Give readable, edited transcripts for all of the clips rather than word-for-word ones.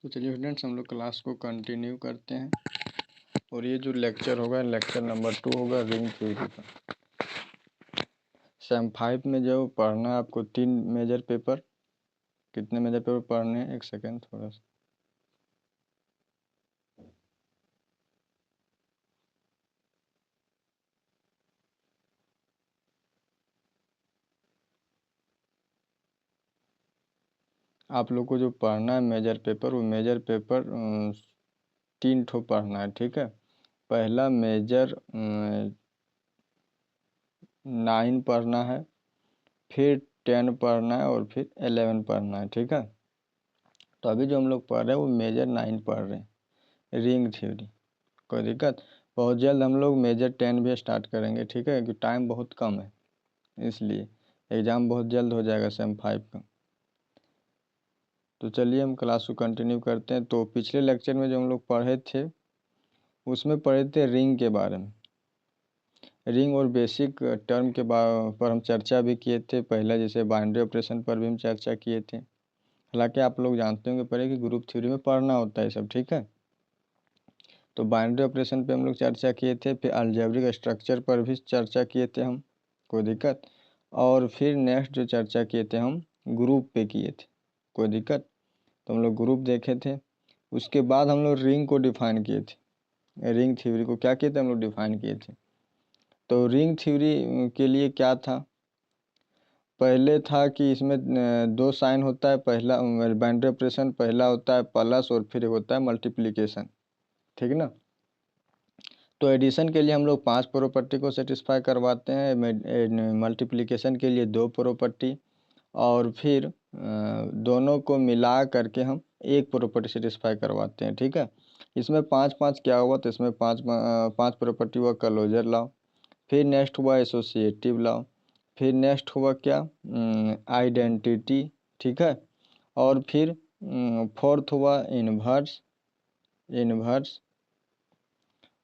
तो चलिए स्टूडेंट्स, हम लोग क्लास को कंटिन्यू करते हैं और ये जो लेक्चर होगा लेक्चर नंबर 2 होगा रिंग थ्योरी का। सेम 5 में जो पढ़ना है आपको 3 मेजर पेपर। कितने मेजर पेपर पढ़ने हैं? एक सेकेंड थोड़ा सा। आप लोग को जो पढ़ना है मेजर पेपर, वो मेजर पेपर 3 ठो पढ़ना है, ठीक है। पहला मेजर 9 पढ़ना है, फिर 10 पढ़ना है और फिर 11 पढ़ना है, ठीक है। तो अभी जो हम लोग पढ़ रहे हैं वो मेजर 9 पढ़ रहे हैं, रिंग थ्योरी। कोई दिक्कत? बहुत जल्द हम लोग मेजर 10 भी स्टार्ट करेंगे, ठीक है, क्योंकि टाइम बहुत कम है, इसलिए एग्ज़ाम बहुत जल्द हो जाएगा सेम 5 का। तो चलिए हम क्लास को कंटिन्यू करते हैं। तो पिछले लेक्चर में जो हम लोग पढ़े थे उसमें पढ़े थे रिंग के बारे में। रिंग और बेसिक टर्म के पर हम चर्चा भी किए थे। पहला जैसे बाइनरी ऑपरेशन पर भी हम चर्चा किए थे। हालांकि आप लोग जानते होंगे पहले कि ग्रुप थ्योरी में पढ़ना होता है सब, ठीक है। तो बाइनरी ऑपरेशन पे हम लोग चर्चा किए थे, फिर अलजेब्रिक स्ट्रक्चर पर भी चर्चा किए थे हम, कोई दिक्कत। और फिर नेक्स्ट जो चर्चा किए थे हम ग्रुप पे किए थे, कोई दिक्कत। तो हम लोग ग्रुप देखे थे। उसके बाद हम लोग रिंग को डिफाइन किए थे। रिंग थ्योरी को क्या किए थे हम लोग? डिफाइन किए थे। तो रिंग थ्योरी के लिए क्या था? पहले था कि इसमें 2 साइन होता है। पहला बाइनरी ऑपरेशन, पहला होता है प्लस और फिर होता है मल्टीप्लिकेशन, ठीक ना। तो एडिशन के लिए हम लोग 5 प्रॉपर्टी को सेटिस्फाई करवाते हैं, मल्टीप्लिकेशन के लिए 2 प्रॉपर्टी, और फिर दोनों को मिला करके हम एक प्रॉपर्टी सेटिस्फाई करवाते हैं, ठीक है। इसमें 5-5 क्या हुआ? तो इसमें 5 प्रॉपर्टी हुआ क्लोजर लॉ, फिर नेक्स्ट हुआ एसोसिएटिव लॉ, फिर नेक्स्ट हुआ क्या? आइडेंटिटी, ठीक है। और फिर फोर्थ हुआ इन्वर्स,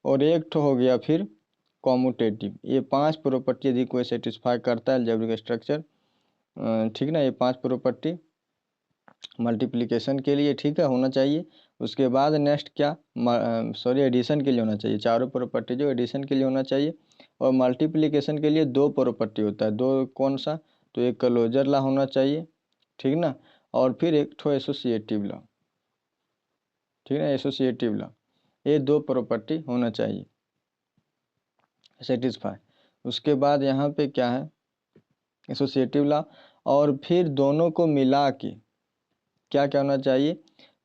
और एक तो हो गया फिर कॉम्यूटेटिव। ये 5 प्रॉपर्टी यदि कोई सेटिस्फाई करता है अलजेब्रिक स्ट्रक्चर, ठीक ना, ये 5 प्रॉपर्टी मल्टीप्लिकेशन के लिए, ठीक है, होना चाहिए। उसके बाद नेक्स्ट क्या? सॉरी, एडिशन के लिए होना चाहिए। चारों प्रॉपर्टी जो एडिशन के लिए होना चाहिए। और मल्टीप्लिकेशन के लिए 2 प्रॉपर्टी होता है। 2 कौन सा? तो एक क्लोजर लॉ होना चाहिए, ठीक ना, और फिर एक ठो एसोसिएटिव लॉ, ठीक है, एसोसिएटिव लॉ। ये 2 प्रॉपर्टी होना चाहिए सेटिस्फाई। उसके बाद यहाँ पे क्या है? Associative law. और फिर दोनों को मिला के क्या क्या होना चाहिए?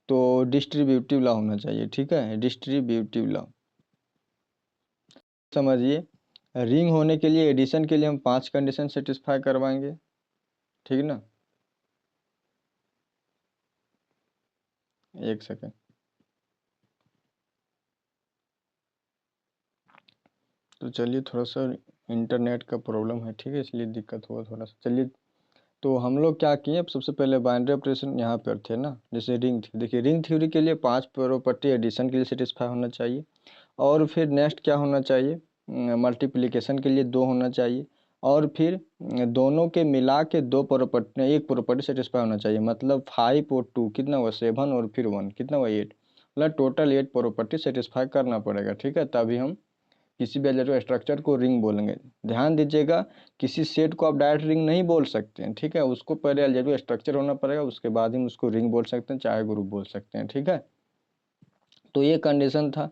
तो डिस्ट्रीब्यूटिव लॉ होना चाहिए, ठीक है, डिस्ट्रीब्यूटिव लॉ। समझिए, रिंग होने के लिए एडिशन के लिए हम 5 कंडीशन सेटिस्फाई करवाएंगे, ठीक ना। एक सेकेंड। तो चलिए, थोड़ा सा इंटरनेट का प्रॉब्लम है, ठीक है, इसलिए दिक्कत हुआ थोड़ा सा। चलिए, तो हम लोग क्या किए? अब सबसे पहले बाइनरी ऑपरेशन यहाँ पर थे ना, जैसे रिंग थी। देखिए, रिंग थ्योरी के लिए 5 प्रॉपर्टी एडिशन के लिए सेटिस्फाई होना चाहिए। और फिर नेक्स्ट क्या होना चाहिए? मल्टीप्लिकेशन के लिए 2 होना चाहिए। और फिर दोनों के मिला के 2 प्रॉपर्टी, एक प्रॉपर्टी सेटिस्फाई होना चाहिए। मतलब 5 और 2 कितना हुआ? 7, और फिर 1 कितना हुआ? 8। मतलब टोटल 8 प्रॉपर्टी सेटिस्फाई करना पड़ेगा, ठीक है, तभी हम किसी भी अलजेब्रिक स्ट्रक्चर को रिंग बोलेंगे। ध्यान दीजिएगा, किसी सेट को आप डायरेक्ट रिंग नहीं बोल सकते हैं, ठीक है, उसको पहले अलजेब्रिक स्ट्रक्चर होना पड़ेगा, उसके बाद ही उसको रिंग बोल सकते हैं, चाहे ग्रुप बोल सकते हैं, ठीक है। तो ये कंडीशन था।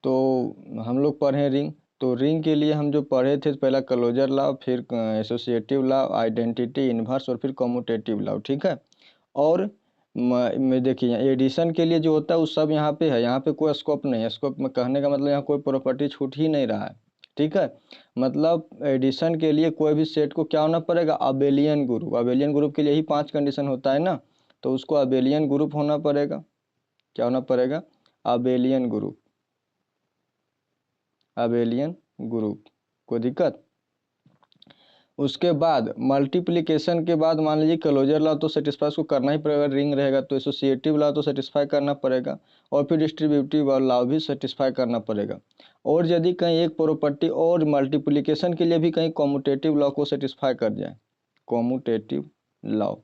तो हम लोग पढ़े रिंग। तो रिंग के लिए हम जो पढ़े थे, पहला क्लोजर लॉ, फिर एसोसिएटिव लॉ, आइडेंटिटी, इन्वर्स, और फिर कम्यूटेटिव लॉ, ठीक है। और में देखिए, एडिशन के लिए जो होता है वो सब यहाँ पे है। यहाँ पे कोई स्कोप नहीं है। स्कोप में कहने का मतलब यहाँ कोई प्रॉपर्टी छूट ही नहीं रहा है, ठीक है। मतलब एडिशन के लिए कोई भी सेट को क्या होना पड़ेगा? Abelian group. अबेलियन ग्रुप के लिए ही 5 कंडीशन होता है ना, तो उसको अबेलियन ग्रुप होना पड़ेगा। क्या होना पड़ेगा? Abelian group, abelian group. कोई दिक्कत? उसके बाद मल्टीप्लिकेशन के बाद मान लीजिए क्लोजर लॉ तो सेटिस्फाई उसको करना ही पड़ेगा, रिंग रहेगा तो एसोसिएटिव लॉ तो सेटिस्फाई करना पड़ेगा, और फिर डिस्ट्रीब्यूटिव लॉ भी सेटिस्फाई करना पड़ेगा। और यदि कहीं एक प्रॉपर्टी और मल्टीप्लिकेशन के लिए भी कहीं कॉम्यूटेटिव लॉ को सेटिस्फाई कर जाए, कॉम्यूटेटिव लॉ,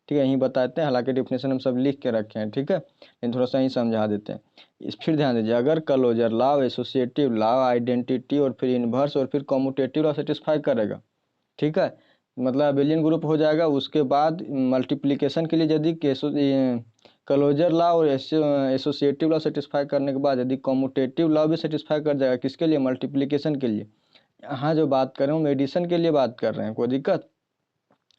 ठीक है, यहीं बताते हैं, हालांकि डिफिनेशन हम सब लिख के रखे हैं, ठीक है, लेकिन थोड़ा सा ही समझा देते हैं। फिर ध्यान दीजिए, अगर closure law, associative law, identity और फिर इन्वर्स और फिर कम्यूटेटिव लॉ सेटिस्फाई करेगा, ठीक है, मतलब अबेलियन ग्रुप हो जाएगा। उसके बाद मल्टीप्लिकेशन के लिए यदि क्लोजर लॉ और एसोसिएटिव लॉ सेटिस्फाई करने के बाद यदि कम्यूटेटिव लॉ भी सेटिस्फाई कर जाएगा, किसके लिए, मल्टीप्लिकेशन के लिए। यहाँ जो बात कर रहे हैं हम एडिशन के लिए बात कर रहे हैं, कोई दिक्कत।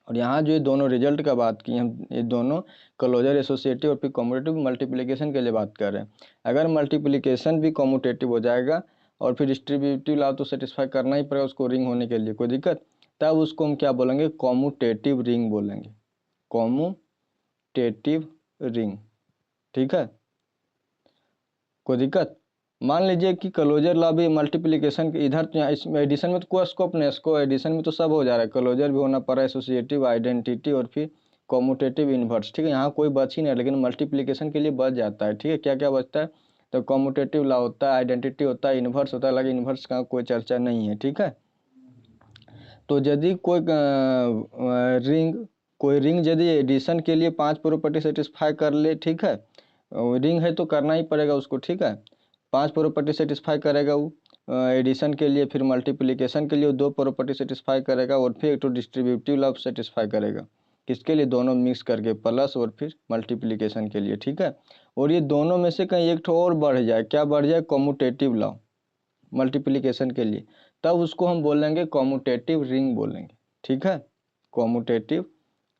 और यहाँ जो ये दोनों रिजल्ट का बात की हम, ये दोनों क्लोजर, एसोसिएटिव और फिर कम्यूटेटिव मल्टीप्लिकेशन के लिए बात कर रहे हैं। अगर मल्टीप्लिकेशन भी कम्यूटेटिव हो जाएगा और फिर डिस्ट्रीब्यूटिव लॉ तो सेटिस्फाई करना ही पड़ेगा उसको रिंग होने के लिए, कोई दिक्कत, तब उसको हम क्या बोलेंगे, कम्यूटेटिव रिंग बोलेंगे, कम्यूटेटिव रिंग, ठीक है, कोई दिक्कत। मान लीजिए कि क्लोजर लॉ भी मल्टीप्लिकेशन के इधर, तो इसमें एडिशन में तो कोई स्कोप नहीं, इसको एडिशन में तो सब हो जा रहा है, क्लोजर भी होना पड़ रहा है, एसोसिएटिव, आइडेंटिटी और फिर कम्यूटेटिव, इन्वर्स, ठीक है, यहाँ कोई बच ही नहीं, लेकिन मल्टीप्लिकेशन के लिए बच जाता है, ठीक है। क्या क्या बचता है, तो कम्यूटेटिव लॉ होता है, आइडेंटिटी होता है, इन्वर्स होता है, हालांकि इन्वर्स का कोई चर्चा नहीं है, ठीक है। तो यदि कोई रिंग यदि एडिशन के लिए 5 प्रॉपर्टी सेटिस्फाई कर ले, ठीक है, रिंग है तो करना ही पड़ेगा उसको, ठीक है, 5 प्रॉपर्टी सेटिस्फाई करेगा वो एडिशन के लिए, फिर मल्टीप्लिकेशन के लिए 2 प्रॉपर्टी सेटिस्फाई करेगा और फिर एक तो डिस्ट्रीब्यूटिव लॉ सेटिस्फाई करेगा, किसके लिए, दोनों मिक्स करके, प्लस और फिर मल्टीप्लिकेशन के लिए, ठीक है। और ये दोनों में से कहीं एक ठो और बढ़ जाए, क्या बढ़ जाए, कम्यूटेटिव लॉ मल्टीप्लिकेशन के लिए, तब उसको हम बोलेंगे कम्यूटेटिव रिंग बोलेंगे, ठीक है, कम्यूटेटिव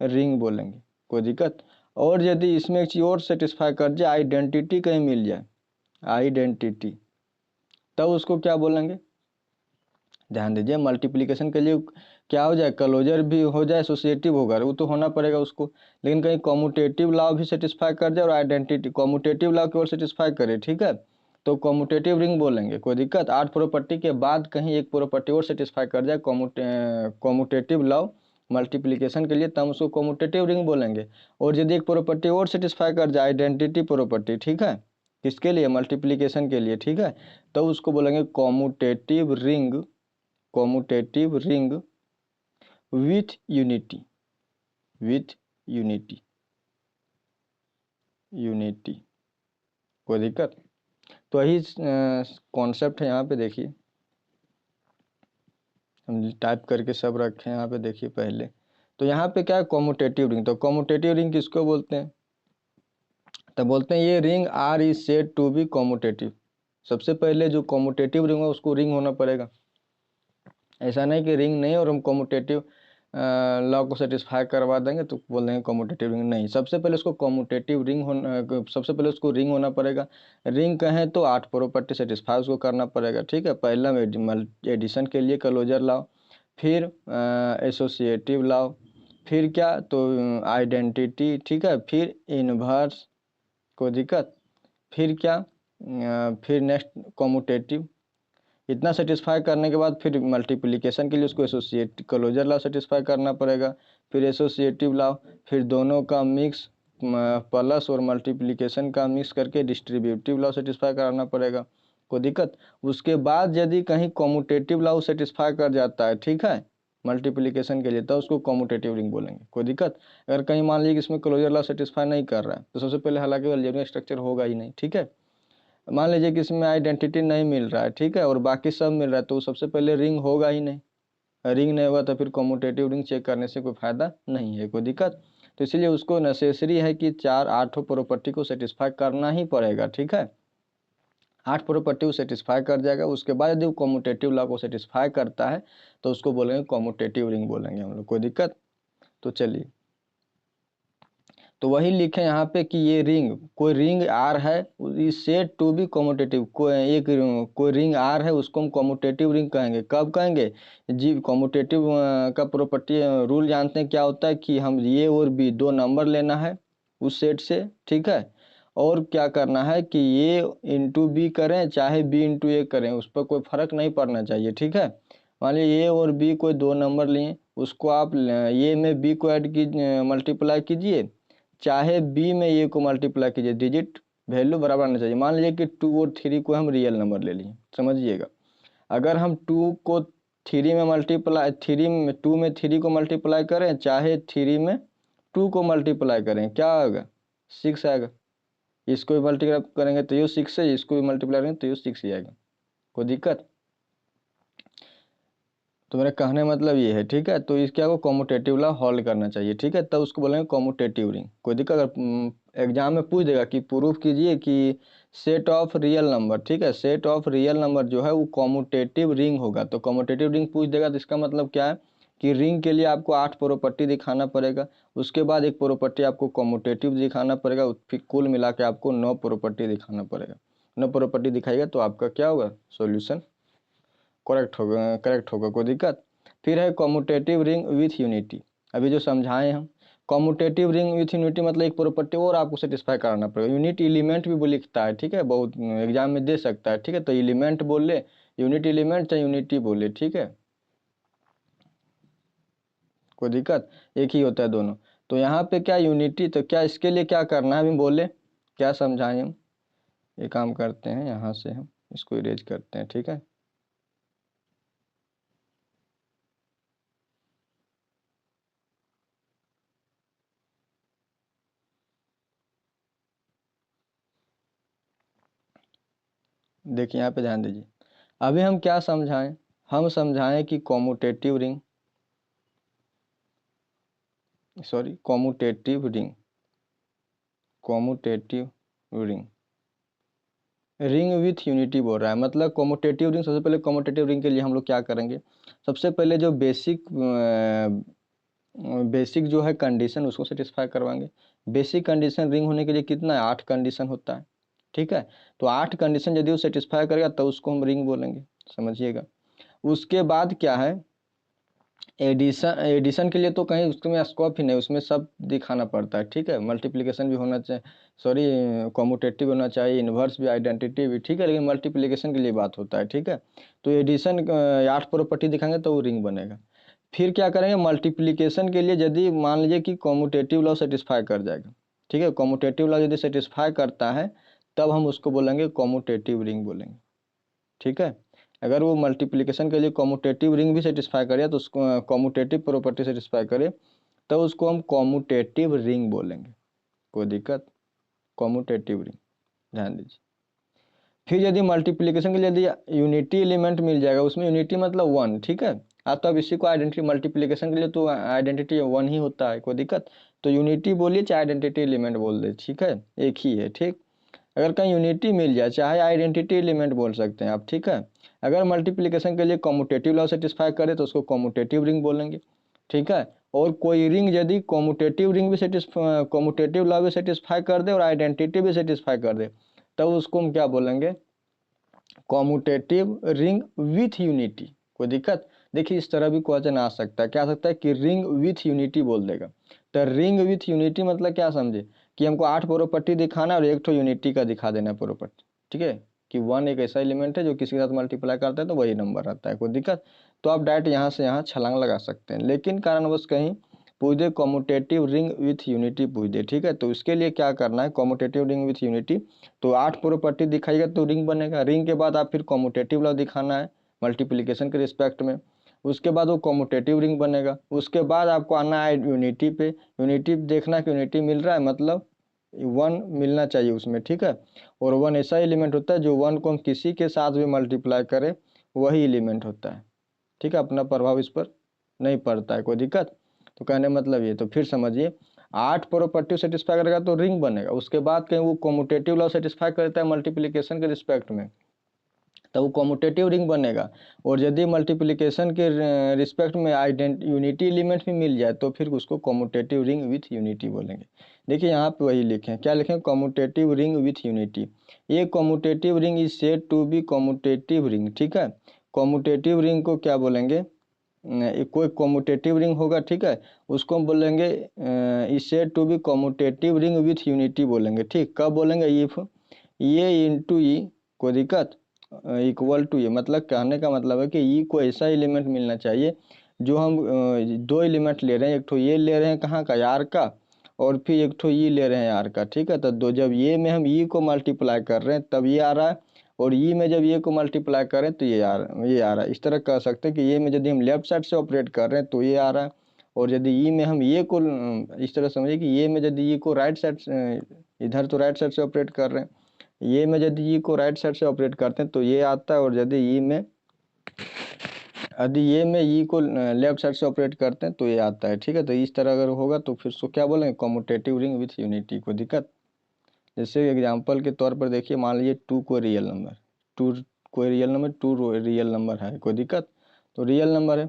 रिंग बोलेंगे, कोई दिक्कत। और यदि इसमें एक चीज़ और सेटिस्फाई कर जाए, आइडेंटिटी कहीं मिल जाए, आइडेंटिटी, तब उसको क्या बोलेंगे, ध्यान दीजिए, मल्टीप्लिकेशन के लिए क्या हो जाए, क्लोजर भी हो जाए, एसोसिएटिव होगा, वो तो होना पड़ेगा उसको, लेकिन कहीं कम्यूटेटिव लॉ भी सेटिस्फाई कर जाए और आइडेंटिटी, कम्यूटेटिव लॉ केवल सेटिस्फाई करे, ठीक है, तो कम्यूटेटिव रिंग बोलेंगे, कोई दिक्कत। 8 प्रॉपर्टी के बाद कहीं एक प्रॉपर्टी और सेटिस्फाई कर जाए, कम्यूटेटिव लॉ मल्टीप्लिकेशन के लिए, तब उसको कम्यूटेटिव रिंग बोलेंगे। और यदि एक प्रॉपर्टी और सेटिस्फाई कर जाए, आइडेंटिटी प्रॉपर्टी, ठीक है, किसके लिए, मल्टीप्लिकेशन के लिए, ठीक है, तो उसको बोलेंगे commutative ring, commutative ring with unity, with unity, unity, कोई दिक्कत। तो यही कॉन्सेप्ट है, यहाँ पे देखिए, हम टाइप करके सब रखे हैं यहाँ पे, देखिए पहले तो यहाँ पे क्या है, कम्यूटेटिव रिंग, तो कम्यूटेटिव रिंग किसको बोलते हैं, तो बोलते हैं ये ring R is said to be commutative. सबसे पहले जो कम्यूटेटिव रिंग है उसको रिंग होना पड़ेगा, ऐसा नहीं कि रिंग नहीं और हम कम्यूटेटिव लॉ को सेटिस्फाई करवा देंगे तो बोल देंगे कम्यूटेटिव रिंग, नहीं, सबसे पहले उसको कम्यूटेटिव रिंग होना, सबसे पहले उसको रिंग होना पड़ेगा। रिंग कहें तो 8 प्रॉपर्टी सेटिस्फाई उसको करना पड़ेगा, ठीक है, पहला एडिशन के लिए क्लोजर लॉ, फिर एसोसिएटिव लॉ, फिर क्या, तो आइडेंटिटी, ठीक है, फिर इन्वर्स, कोई दिक्कत, फिर क्या, फिर नेक्स्ट कम्यूटेटिव, इतना सेटिस्फाई करने के बाद फिर मल्टीप्लिकेशन के लिए उसको एसोसिएट क्लोजर लॉ सेटिस्फाई करना पड़ेगा, फिर एसोसिएटिव लॉ, फिर दोनों का मिक्स प्लस और मल्टीप्लिकेशन का मिक्स करके डिस्ट्रीब्यूटिव लॉ सेटिस्फाई कराना पड़ेगा, कोई दिक्कत। उसके बाद यदि कहीं कम्यूटेटिव लॉ सेटिस्फाई कर जाता है, ठीक है, मल्टीप्लिकेशन के लिए, तो उसको कम्यूटेटिव रिंग बोलेंगे, कोई दिक्कत। अगर कहीं मान लीजिए कि इसमें क्लोजर लॉ सेटिस्फाई नहीं कर रहा है तो सबसे पहले हालांकि अलजेब्रिक स्ट्रक्चर होगा ही नहीं, ठीक है। मान लीजिए कि इसमें आइडेंटिटी नहीं मिल रहा है, ठीक है, और बाकी सब मिल रहा है, तो सबसे पहले रिंग होगा ही नहीं, रिंग नहीं होगा तो फिर कम्यूटेटिव रिंग चेक करने से कोई फायदा नहीं है, कोई दिक्कत। तो इसलिए उसको नेसेसरी है कि 8 प्रॉपर्टी को सेटिस्फाई करना ही पड़ेगा, ठीक है, 8 प्रॉपर्टी को सेटिस्फाई कर जाएगा। उसके बाद यदि वो कम्यूटेटिव लॉ को सेटिस्फाई करता है तो उसको बोलेंगे कम्यूटेटिव रिंग बोलेंगे हम लोग, कोई दिक्कत। तो चलिए, तो वही लिखे यहाँ पे कि ये रिंग, कोई रिंग आर है, is said to be commutative, कोई रिंग आर है उसको हम कम्यूटेटिव रिंग कहेंगे, कब कहेंगे जी, कम्यूटेटिव का प्रॉपर्टी रूल जानते हैं क्या होता है, कि हम ए और बी 2 नंबर लेना है उस सेट से, ठीक है, और क्या करना है कि ए इंटू बी करें चाहे बी इंटू ए करें, उस पर कोई फर्क नहीं पड़ना चाहिए, ठीक है। मान लीजिए ए और बी कोई 2 नंबर लिए, उसको आप ए में बी को ऐड कीजिए, मल्टीप्लाई कीजिए, चाहे बी में ए को मल्टीप्लाई कीजिए, डिजिट वैल्यू बराबर आना चाहिए। मान लीजिए कि 2 और 3 को हम रियल नंबर ले लिए, समझिएगा, अगर हम 2 को 3 में मल्टीप्लाई, 2 में 3 को मल्टीप्लाई करें चाहे 3 में 2 को मल्टीप्लाई करें क्या आएगा 6 आएगा, इसको भी मल्टीप्लाई करेंगे तो ये 6 है, इसको भी मल्टीप्लाई करेंगे तो ये 6 ही आएगा। कोई दिक्कत? तो मेरा कहने मतलब ये है, ठीक है। तो इसके आपको कॉम्यूटेटिव लॉ हॉल्व करना चाहिए, ठीक है, तब उसको बोलेंगे कॉम्यूटेटिव रिंग। कोई दिक्कत? अगर एग्जाम में पूछ देगा कि प्रूफ कीजिए कि सेट ऑफ रियल नंबर, ठीक है, सेट ऑफ रियल नंबर जो है वो कॉम्यूटेटिव रिंग होगा, तो कॉम्यूटेटिव रिंग पूछ देगा तो इसका मतलब क्या है कि रिंग के लिए आपको 8 प्रॉपर्टी दिखाना पड़ेगा, उसके बाद एक प्रॉपर्टी आपको कॉम्यूटेटिव दिखाना पड़ेगा, फिर कुल मिला के आपको 9 प्रॉपर्टी दिखाना पड़ेगा। 9 प्रॉपर्टी दिखाएगा तो आपका क्या होगा, सॉल्यूशन करेक्ट होगा। कोई दिक्कत? फिर है कॉम्यूटेटिव रिंग विथ यूनिटी। अभी जो समझाए हम, कॉम्यूटेटिव रिंग विथ यूनिटी मतलब एक प्रॉपर्टी और आपको सेटिस्फाई कराना पड़ेगा। यूनिट एलिमेंट भी वो लिखता है, ठीक है, बहुत एग्जाम में दे सकता है, ठीक है, तो एलिमेंट बोल ले, यूनिट एलिमेंट चाहे यूनिटी बोले, ठीक है, कोई दिक्कत? एक ही होता है दोनों। तो यहाँ पे क्या यूनिटी, तो क्या इसके लिए क्या करना है, हम बोले क्या समझाएं हम, ये काम करते हैं, यहाँ से हम इसको इरेज करते हैं, ठीक है। देखिए यहाँ पे ध्यान दीजिए, अभी हम क्या समझाएं, हम समझाएं कि commutative ring, sorry commutative ring, commutative ring, ring with unity बोल रहा है, मतलब कॉम्यूटेटिव रिंग। सबसे पहले कॉम्यूटेटिव रिंग के लिए हम लोग क्या करेंगे, सबसे पहले जो बेसिक जो है कंडीशन उसको सेटिस्फाई करवाएंगे। बेसिक कंडीशन रिंग होने के लिए कितना है, 8 कंडीशन होता है, ठीक है। तो 8 कंडीशन यदि वो सेटिस्फाई करेगा तो उसको हम रिंग बोलेंगे, समझिएगा। उसके बाद क्या है, एडिशन के लिए तो कहीं उसमें स्कोप ही नहीं, उसमें सब दिखाना पड़ता है, ठीक है। मल्टीप्लिकेशन भी होना चाहिए, सॉरी कॉम्यूटेटिव होना चाहिए, इन्वर्स भी, आइडेंटिटी भी, ठीक है, लेकिन मल्टीप्लिकेशन के लिए बात होता है, ठीक है। तो एडिशन 8 प्रॉपर्टी दिखाएंगे तो वो रिंग बनेगा। फिर क्या करेंगे, मल्टीप्लिकेशन के लिए यदि मान लीजिए कि कॉम्यूटेटिव लॉ सेटिस्फाई कर जाएगा, ठीक है, कॉम्यूटेटिव लॉ यदि सेटिस्फाई करता है तब हम उसको बोलेंगे कॉम्यूटेटिव रिंग बोलेंगे, ठीक है। अगर वो मल्टीप्लिकेशन के लिए कॉम्यूटेटिव रिंग भी सेटिस्फाई करे तो उसको कॉम्यूटेटिव प्रॉपर्टी सेटिस्फाई करे तो उसको हम कॉम्यूटेटिव रिंग बोलेंगे। कोई दिक्कत? कॉम्यूटेटिव रिंग, ध्यान दीजिए। फिर यदि मल्टीप्लिकेशन के लिए यदि यूनिटी एलिमेंट मिल जाएगा, उसमें यूनिटी मतलब 1, ठीक है। आप तो अब इसी को आइडेंटिटी, मल्टीप्लिकेशन के लिए तो आइडेंटिटी 1 ही होता है, कोई दिक्कत? तो यूनिटी बोलिए चाहे आइडेंटिटी एलिमेंट बोल दे, ठीक है, एक ही है, ठीक। अगर कहीं यूनिटी मिल जाए चाहे आइडेंटिटी एलिमेंट बोल सकते हैं आप, ठीक है। अगर मल्टीप्लिकेशन के लिए कॉम्यूटेटिव लॉ सेटिस्फाई करे तो उसको कॉम्यूटेटिव रिंग बोलेंगे, ठीक है। और कोई रिंग यदि कॉम्यूटेटिव रिंग भी सेटिस्फाई, कॉम्यूटेटिव लॉ भी सेटिस्फाई कर दे और आइडेंटिटी भी सेटिस्फाई कर दे तब उसको हम क्या बोलेंगे, कॉम्यूटेटिव रिंग विथ यूनिटी। कोई दिक्कत? देखिए इस तरह भी क्वेश्चन आ सकता है, क्या आ सकता है कि रिंग विथ यूनिटी बोल देगा। तो रिंग विथ यूनिटी मतलब क्या समझे कि हमको 8 प्रॉपर्टी दिखाना और एक तो यूनिटी का दिखा देना प्रॉपर्टी, ठीक है, कि 1 एक ऐसा एलिमेंट है जो किसी के साथ मल्टीप्लाई करता है तो वही नंबर आता है। कोई दिक्कत? तो आप डायरेक्ट यहाँ से यहाँ छलांग लगा सकते हैं, लेकिन कारणवश कहीं पूछ दे कॉम्यूटेटिव रिंग विथ यूनिटी पूछ दे, ठीक है, तो इसके लिए क्या करना है, कॉम्यूटेटिव रिंग विथ यूनिटी, तो 8 प्रॉपर्टी दिखाइएगा तो रिंग बनेगा। रिंग के बाद आप फिर कॉम्यूटेटिव लॉ दिखाना है मल्टीप्लिकेशन के रिस्पेक्ट में, उसके बाद वो कॉम्यूटेटिव रिंग बनेगा। उसके बाद आपको आना है यूनिटी पे, यूनिटी देखना कि यूनिटी मिल रहा है मतलब 1 मिलना चाहिए उसमें, ठीक है। और 1 ऐसा एलिमेंट होता है जो 1 को हम किसी के साथ भी मल्टीप्लाई करें वही एलिमेंट होता है, ठीक है, अपना प्रभाव इस पर नहीं पड़ता है। कोई दिक्कत? तो कहने मतलब ये, तो फिर समझिए 8 प्रॉपर्टी सेटिस्फाई करेगा तो रिंग बनेगा। उसके बाद कहीं वो कॉम्यूटेटिव लॉ सेटिस्फाई करता है मल्टीप्लिकेशन के रिस्पेक्ट में तो वो कॉम्यूटेटिव रिंग बनेगा। और यदि मल्टीप्लिकेशन के रिस्पेक्ट में यूनिटी एलिमेंट भी मिल जाए तो फिर उसको कॉम्यूटेटिव रिंग विथ यूनिटी बोलेंगे। देखिए यहाँ पे वही लिखें, क्या लिखें, कॉम्यूटेटिव रिंग विथ यूनिटी। ये commutative ring is said to be commutative ring, ठीक है। कॉम्यूटेटिव रिंग को क्या बोलेंगे, कोई कॉम्यूटेटिव रिंग होगा, ठीक है, उसको हम बोलेंगे is said to be commutative ring with unity बोलेंगे, ठीक। कब बोलेंगे, इफ ये इंटू ई, कोई दिक्कत, इक्वल टू ये, मतलब कहने का मतलब है कि ई को ऐसा एलिमेंट मिलना चाहिए जो हम 2 एलिमेंट ले रहे हैं, एक तो ये ले रहे हैं कहाँ का, यार का, और फिर एक तो ई ले रहे हैं यार का, ठीक है। तो दो जब ये में हम ई को मल्टीप्लाई कर रहे हैं तब ये आ रहा है, और ई में जब ये को मल्टीप्लाई करें तो ये आ रहा है, इस तरह कह सकते हैं कि ये में यदि हम लेफ्ट साइड से ऑपरेट कर रहे हैं तो ये आ रहा है, और यदि ई में हम ये को इस तरह समझिए कि ये में यदि ई को राइट साइड इधर तो राइट साइड से ऑपरेट कर रहे हैं, ये में यदि ई को राइट साइड से ऑपरेट करते हैं तो ये आता है, और यदि ई में यदि ये में ई को लेफ्ट साइड से ऑपरेट करते हैं तो ये आता है। ठीक है, तो इस तरह अगर होगा तो फिर उसको क्या बोलेंगे, कॉम्यूटेटिव रिंग विथ यूनिटी। कोई दिक्कत? जैसे एग्जांपल के तौर पर देखिए, मान लीजिए टू कोई real number, two real number है, कोई दिक्कत? तो रियल नंबर है,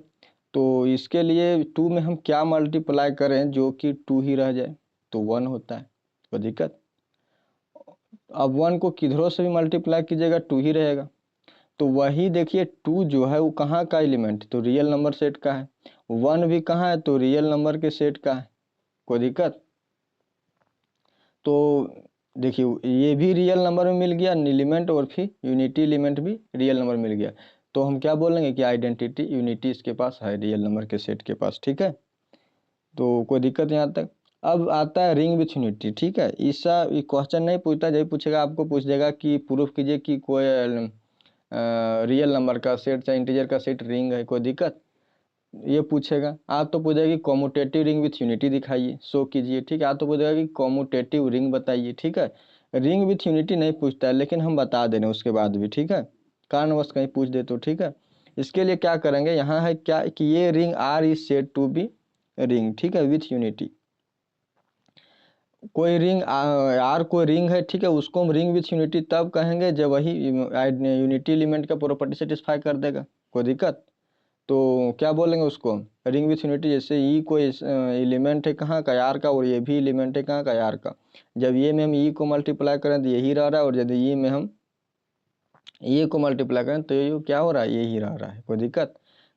तो इसके लिए टू में हम क्या मल्टीप्लाई करें जो कि टू ही रह जाए, तो वन होता है। कोई दिक्कत? अब वन को किधरों से भी मल्टीप्लाई कीजिएगा टू ही रहेगा। तो वही देखिए, टू जो है वो कहाँ का एलिमेंट, तो रियल नंबर सेट का है। वन भी कहाँ है, तो रियल नंबर के सेट का है। कोई दिक्कत? तो देखिए, ये भी रियल नंबर में मिल गया एलिमेंट, और फिर यूनिटी एलिमेंट भी रियल नंबर मिल गया। तो हम क्या बोलेंगे कि आइडेंटिटी यूनिटी इसके पास है, रियल नंबर के सेट के पास। ठीक है, तो कोई दिक्कत यहाँ तक? अब आता है रिंग विथ यूनिटी। ठीक है, इसका क्वेश्चन नहीं पूछता, जब पूछेगा आपको पूछ देगा कि प्रूफ कीजिए कि कोई रियल नंबर का सेट चाहे इंटीजर का सेट रिंग है। कोई दिक्कत? ये पूछेगा। आप तो पूछेगा कि कॉम्यूटेटिव रिंग विथ यूनिटी दिखाइए, शो कीजिए। ठीक है, आप तो पूछेगा कि कॉम्यूटेटिव रिंग बताइए। ठीक है, रिंग विथ यूनिटी नहीं पूछता है, लेकिन हम बता दे रहे हैं उसके बाद भी। ठीक है, कारणवश कहीं पूछ दे तो। ठीक है, इसके लिए क्या करेंगे, यहाँ है क्या कि ये ring R is said to be ring. ठीक है, विथ यूनिटी। कोई रिंग आर कोई रिंग है, ठीक है, उसको हम रिंग विथ यूनिटी तब कहेंगे जब वही यूनिटी एलिमेंट का प्रॉपर्टी सेटिस्फाई कर देगा। कोई दिक्कत? तो क्या बोलेंगे उसको, रिंग विथ यूनिटी। जैसे ई कोई एलिमेंट है कहाँ का, आर का, और ये भी एलिमेंट है कहाँ का, आर का। जब ये में हम ई को मल्टीप्लाई करें तो यही रह रहा है, और यदि ई में हम ये को मल्टीप्लाई करें तो ये क्या हो रहा है, यही रह रहा है। कोई दिक्कत?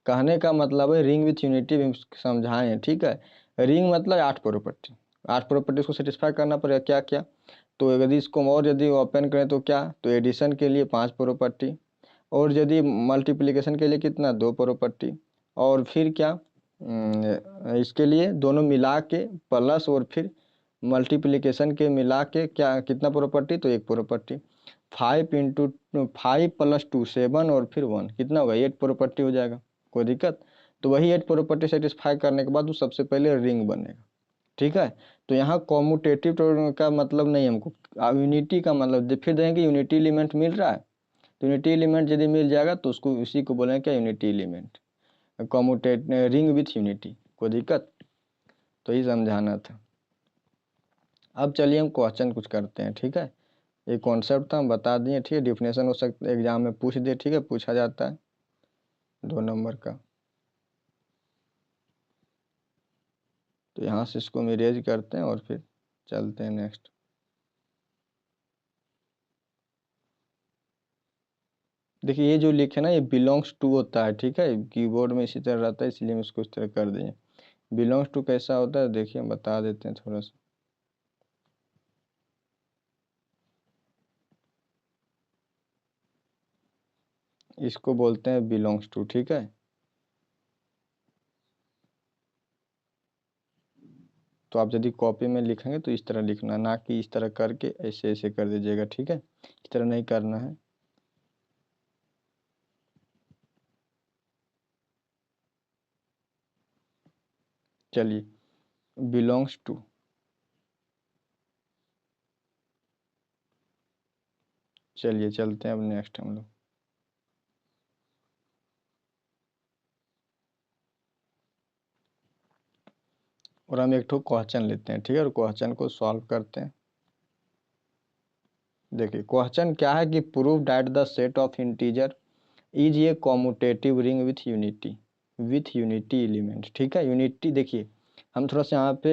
कहने का मतलब है रिंग विथ यूनिटी भी समझाएं। ठीक है, रिंग मतलब आठ प्रॉपर्टी को सेटिस्फाई करना पड़ेगा। क्या क्या? तो यदि इसको और यदि ओपन करें तो क्या, तो एडिशन के लिए 5 प्रॉपर्टी, और यदि मल्टीप्लिकेशन के लिए कितना, 2 प्रॉपर्टी, और फिर क्या इसके लिए दोनों मिला के प्लस, और फिर मल्टीप्लिकेशन के मिला के क्या कितना प्रॉपर्टी, तो 1 प्रॉपर्टी। 5 प्लस 2 7, और फिर 1 कितना होगा, 8 प्रॉपर्टी हो जाएगा। कोई दिक्कत? तो वही 8 प्रॉपर्टी सेटिस्फाई करने के बाद वो सबसे पहले रिंग बनेगा। ठीक है, तो यहाँ कॉम्यूटेटिव का मतलब नहीं हमको, यूनिटी का मतलब फिर देंगे यूनिटी एलिमेंट मिल रहा है, तो यूनिटी एलिमेंट यदि मिल जाएगा तो उसको उसी को बोलेंगे क्या, unity element, commutative ring with unity. कोई दिक्कत? तो ये समझाना था। अब चलिए हम क्वेश्चन कुछ करते हैं। ठीक है, ये कॉन्सेप्ट था हम बता दिए। ठीक है, डिफिनेशन हो सकता है एग्जाम में पूछ दे। ठीक है, पूछा जाता है 2 नंबर का। तो यहाँ से इसको हम इरेज करते हैं और फिर चलते हैं नेक्स्ट। देखिए, ये जो लिखे ना, ये बिलोंग्स टू होता है। ठीक है, कीबोर्ड में इसी तरह रहता है, इसलिए हम इसको इस तरह कर दिए। बिलोंग्स टू कैसा होता है देखिए, हम बता देते हैं थोड़ा सा। इसको बोलते हैं बिलोंग्स टू। ठीक है, तो आप यदि कॉपी में लिखेंगे तो इस तरह लिखना, ना कि इस तरह करके ऐसे ऐसे कर दीजिएगा। ठीक है, इस तरह नहीं करना है। चलिए, बिलोंग्स टू, चलिए चलते हैं अब नेक्स्ट हम लोग। और हम एक ठो क्वेश्चन लेते हैं। ठीक है, और क्वेश्चन को सॉल्व करते हैं। देखिए, क्वेश्चन क्या है कि prove that the set of integer is a commutative ring with unity element. ठीक है, यूनिटी देखिए, हम थोड़ा सा यहाँ पे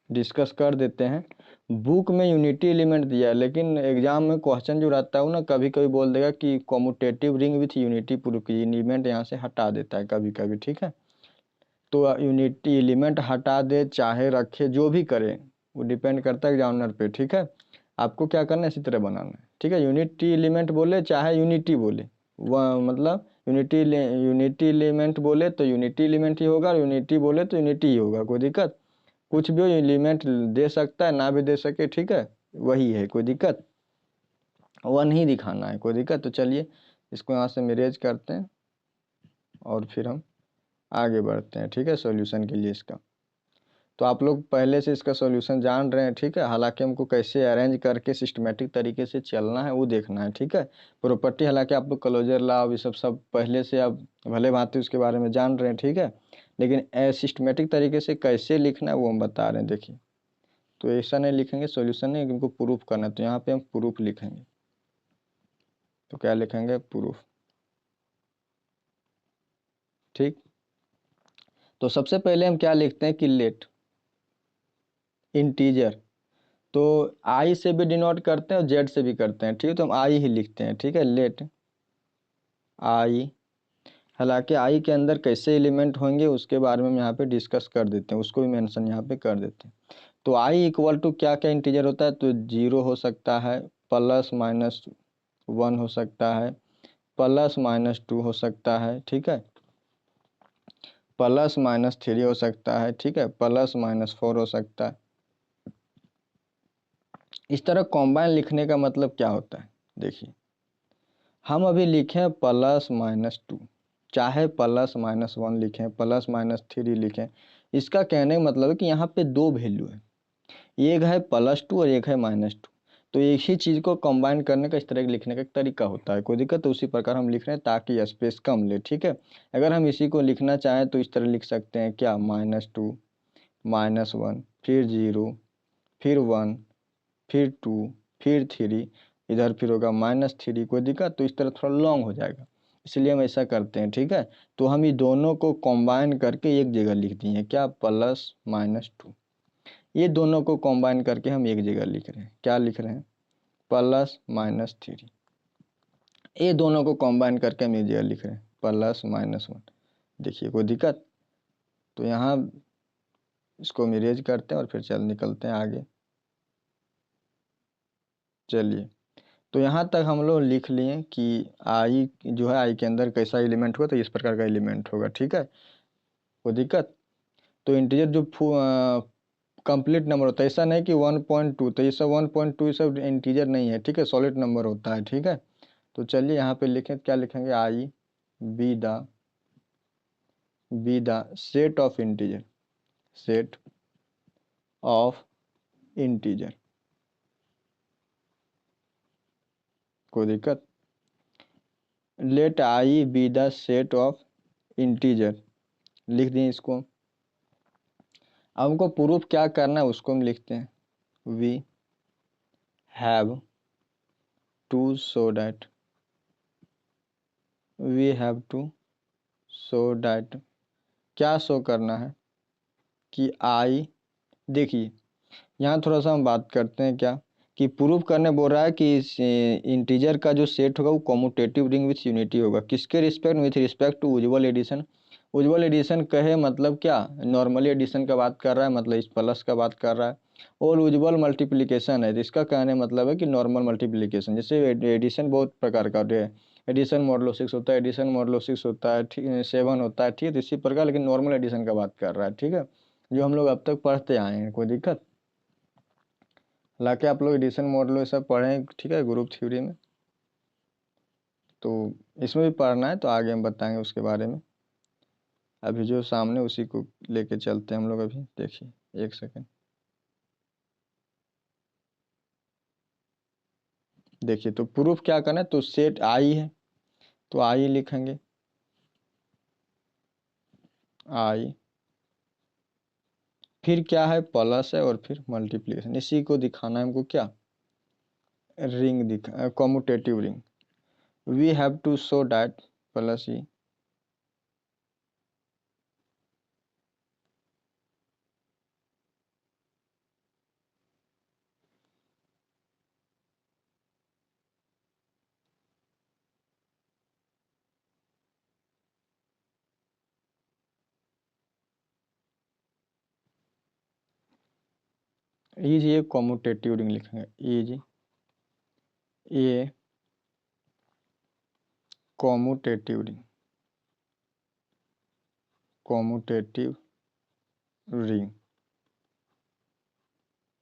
डिस्कस कर देते हैं। बुक में यूनिटी एलिमेंट दिया है, लेकिन एग्जाम में क्वेश्चन जो रहता है वो ना कभी कभी बोल देगा कि commutative ring with unity proof कीजिए, एलिमेंट यहाँ से हटा देता है कभी कभी। ठीक है, तो यूनिटी एलिमेंट हटा दे चाहे रखे, जो भी करे वो डिपेंड करता है एग्जामिनर पे। ठीक है, आपको क्या करना है, इसी तरह बनाना है। ठीक है, यूनिटी एलिमेंट बोले चाहे यूनिटी बोले, वह मतलब यूनिटी एलिमेंट बोले तो यूनिटी एलिमेंट ही होगा, और यूनिटी बोले तो यूनिटी ही होगा। कोई दिक्कत? कुछ भी एलिमेंट दे सकता है, ना भी दे सके। ठीक है, वही है, कोई दिक्कत? वन ही दिखाना है। कोई दिक्कत? तो चलिए इसको यहाँ से मिरेज करते हैं और फिर हम आगे बढ़ते हैं, ठीक है, सॉल्यूशन के लिए इसका। तो आप लोग पहले से इसका सॉल्यूशन जान रहे हैं, ठीक है। हालांकि हमको कैसे अरेंज करके सिस्टमेटिक तरीके से चलना है वो देखना है, ठीक है। प्रॉपर्टी हालांकि आप लोग क्लोजर लॉ ये सब पहले से आप भले भांति उसके बारे में जान रहे हैं, ठीक है। लेकिन सिस्टमेटिक तरीके से कैसे लिखना है वो हम बता रहे हैं, देखिए। तो ऐसा नहीं लिखेंगे सॉल्यूशन नहीं, इनको प्रूफ करना है, तो यहाँ पे हम प्रूफ लिखेंगे। तो क्या लिखेंगे, प्रूफ, ठीक। तो सबसे पहले हम क्या लिखते हैं कि लेट इंटीजर, तो आई से भी डिनोट करते हैं और जेड से भी करते हैं, ठीक है। तो हम आई ही लिखते हैं, ठीक है, लेट आई। हालांकि आई के अंदर कैसे एलिमेंट होंगे उसके बारे में हम यहाँ पे डिस्कस कर देते हैं, उसको भी मेंशन यहाँ पे कर देते हैं। तो आई इक्वल टू क्या क्या इंटीजर होता है, तो 0 हो सकता है, +-1 हो सकता है, +-2 हो सकता है, ठीक है, +-3 हो सकता है, ठीक है, +-4 हो सकता है। इस तरह कॉम्बाइन लिखने का मतलब क्या होता है, देखिए। हम अभी लिखें +-2, चाहे +-1 लिखें, +-3 लिखें, इसका कहने का मतलब है कि यहाँ पे दो वैल्यू है, एक है +2 और एक है -2। तो एक ही चीज़ को कंबाइन करने का इस तरह के लिखने का एक तरीका होता है, कोई दिक्कत, तो उसी प्रकार हम लिख रहे हैं ताकि स्पेस कम ले, ठीक है। अगर हम इसी को लिखना चाहें तो इस तरह लिख सकते हैं, क्या, -2 -1 फिर 0 फिर 1 फिर 2 फिर 3, इधर फिर होगा -3, कोई दिक्कत, तो इस तरह थोड़ा लॉन्ग हो जाएगा, इसलिए हम ऐसा करते हैं, ठीक है। तो हम ये दोनों को कंबाइन करके एक जगह लिख दिए, क्या, +-2, ये दोनों को कंबाइन करके हम एक जगह लिख रहे हैं, क्या लिख रहे हैं, +-3, ये दोनों को कंबाइन करके हम एक जगह लिख रहे हैं, +-1। देखिए कोई दिक्कत, तो यहाँ इसको हम इरेज करते हैं और फिर चल निकलते हैं आगे। चलिए, तो यहाँ तक हम लोग लिख लिए कि आई जो है, आई के अंदर कैसा एलिमेंट होगा, तो इस प्रकार का एलिमेंट होगा, ठीक है, कोई दिक्कत। तो इंटीजर जो कंप्लीट नंबर होता है, ऐसा नहीं कि 1.2, तो ये सब 1.2 ये सब इंटीजर नहीं है, ठीक है, सॉलिड नंबर होता है, ठीक है। तो चलिए यहाँ पे लिखें, क्या लिखेंगे, I be the set of integer, set of integer, कोई दिक्कत। Let I be the set of integer, लिख दिए इसको। अब हमको प्रूफ क्या करना है उसको हम लिखते हैं, we have to show that, we have to show that, क्या शो करना है कि आई, देखिए यहाँ थोड़ा सा हम बात करते हैं, क्या कि प्रूफ करने बोल रहा है कि इस इंटीजर का जो सेट होगा वो कॉम्यूटेटिव रिंग विथ यूनिटी होगा, किसके respect, with respect to usual addition. Usual addition कहे मतलब क्या, नॉर्मली एडिशन का बात कर रहा है, मतलब इस प्लस का बात कर रहा है, और उज्ज्वल मल्टीप्लिकेशन है, तो इसका कहने मतलब है कि नॉर्मल मल्टीप्लिकेशन, जैसे एडिशन बहुत प्रकार का है, एडिशन मॉडलो 6 होता है, एडिशन मॉडलो 6 होता है, ठीक, 7 होता है, ठीक है, तो इसी प्रकार, लेकिन नॉर्मल एडिशन का बात कर रहा है, ठीक है, जो हम लोग अब तक पढ़ते आए हैं, कोई दिक्कत। हालांकि आप लोग एडिशन मॉडल ये सब पढ़े हैं, ठीक है, ग्रुप थ्योरी में, तो इसमें भी पढ़ना है, तो आगे हम बताएंगे उसके बारे में। अभी जो सामने उसी को लेके चलते हैं हम लोग, अभी देखिए, एक सेकंड, देखिए। तो प्रूफ क्या करना है, तो सेट आई है, तो आई लिखेंगे, आई, फिर क्या है, प्लस है, और फिर मल्टीप्लिकेशन, इसी को दिखाना है हमको, क्या, रिंग दिखा, commutative ring, we have to show that plus E, E G, ये कॉम्यूटेटिव रिंग लिखेंगे, ई जी, ये कॉम्यूटेटिव रिंग, कॉम्यूटेटिव रिंग,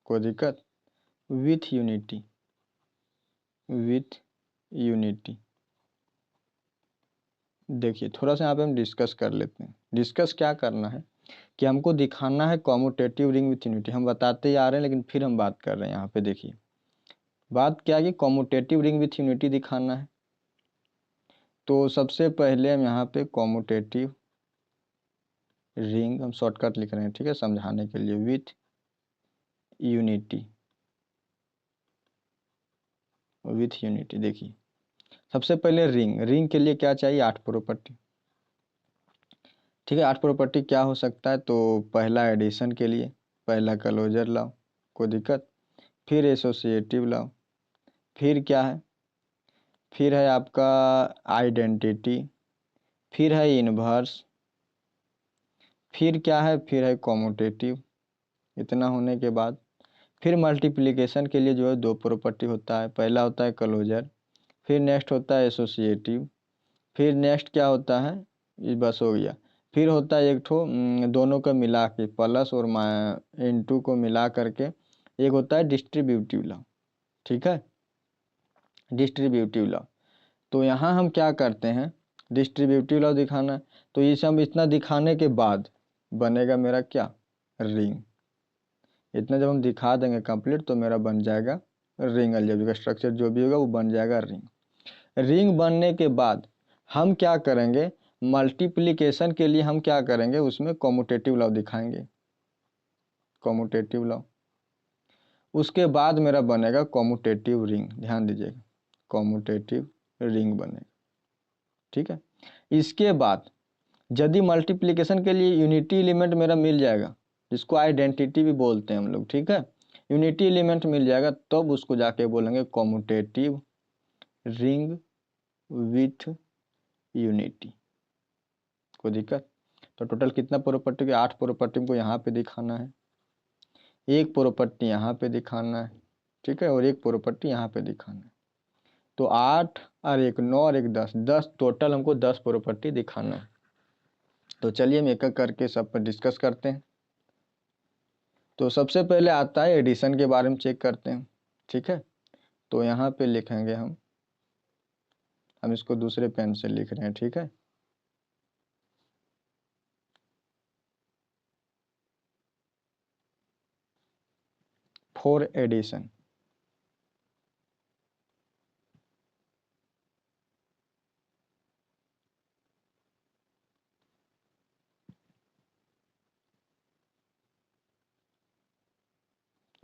कोई दिक्कत, विथ यूनिटी, विथ यूनिटी, देखिए थोड़ा सा यहाँ पे हम डिस्कस कर लेते हैं। डिस्कस क्या करना है कि हमको दिखाना है कॉम्यूटेटिव रिंग विथ यूनिटी। हम बताते ही आ रहे हैं लेकिन फिर हम बात कर रहे हैं यहाँ पे। देखिए बात क्या है कि कॉम्यूटेटिव रिंग विथ यूनिटी दिखाना है। तो सबसे पहले हम यहाँ पे कॉम्यूटेटिव रिंग हम शॉर्टकट लिख रहे हैं, ठीक है, समझाने के लिए, विथ यूनिटी। विथ यूनिटी देखिए सबसे पहले रिंग, रिंग के लिए क्या चाहिए, 8 प्रॉपर्टी। ठीक है, 8 प्रॉपर्टी क्या हो सकता है, तो पहला एडिशन के लिए पहला क्लोजर लाओ, कोई दिक्कत, फिर एसोसिएटिव लाओ, फिर क्या है, फिर है आपका आइडेंटिटी, फिर है इनवर्स, फिर क्या है, फिर है कॉम्यूटेटिव। इतना होने के बाद फिर मल्टीप्लिकेशन के लिए जो है 2 प्रॉपर्टी होता है। पहला होता है क्लोजर, फिर नेक्स्ट होता है एसोसिएटिव, फिर नेक्स्ट क्या होता है, ये बस हो गया। फिर होता है एक ठो दोनों को मिला के प्लस और इनटू को मिला करके एक होता है डिस्ट्रीब्यूटिव लॉ। ठीक है, डिस्ट्रीब्यूटिव लॉ। तो यहाँ हम क्या करते हैं, डिस्ट्रीब्यूटिव लॉ दिखाना है। तो ये सब इतना दिखाने के बाद बनेगा मेरा क्या, रिंग। इतना जब हम दिखा देंगे कंप्लीट तो मेरा बन जाएगा रिंग। अलजेब्रिक स्ट्रक्चर जो भी होगा वो बन जाएगा रिंग। रिंग बनने के बाद हम क्या करेंगे, मल्टीप्लिकेशन के लिए हम क्या करेंगे, उसमें कॉम्यूटेटिव लॉ दिखाएंगे, कॉम्यूटेटिव लॉ। उसके बाद मेरा बनेगा कॉम्यूटेटिव रिंग। ध्यान दीजिएगा, कॉम्यूटेटिव रिंग बनेगा। ठीक है, इसके बाद यदि मल्टीप्लिकेशन के लिए यूनिटी एलिमेंट मेरा मिल जाएगा, जिसको आइडेंटिटी भी बोलते हैं हम लोग, ठीक है, यूनिटी एलिमेंट मिल जाएगा, तब तो उसको जाके बोलेंगे कॉम्यूटेटिव रिंग विथ यूनिटी। कोई दिक्कत। तो टोटल कितना प्रॉपर्टी के, 8 प्रॉपर्टी को यहाँ पे दिखाना है, एक प्रॉपर्टी यहाँ पे दिखाना है, ठीक है, और एक प्रॉपर्टी यहाँ पे दिखाना है। तो 8 और 1 9 और 1 10, 10 टोटल हमको 10 प्रॉपर्टी दिखाना है। तो चलिए हम एक एक करके सब पर डिस्कस करते हैं। तो सबसे पहले आता है एडिशन के बारे में चेक करते हैं। ठीक है, तो यहाँ पे लिखेंगे हम इसको दूसरे पेन से लिख रहे हैं। ठीक है, फॉर एडिशन।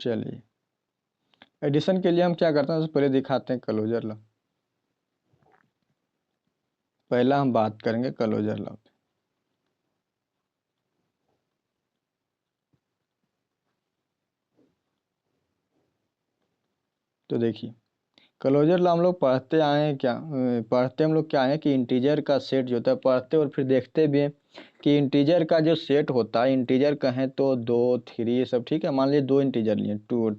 चलिए एडिशन के लिए हम क्या करते हैं, सबसे पहले दिखाते हैं क्लोजर लॉ। पहला हम बात करेंगे क्लोजर लॉ पे। तो देखिए क्लोजर लॉ हम लोग पढ़ते आए हैं क्या, पढ़ते हम लोग क्या है कि इंटीजर का सेट जो होता है, पढ़ते और फिर देखते भी हैं कि इंटीजर का जो सेट होता है, इंटीजर कहें तो 2 3 ये सब, ठीक है, मान लीजिए 2 इंटीजर लिए, 2 और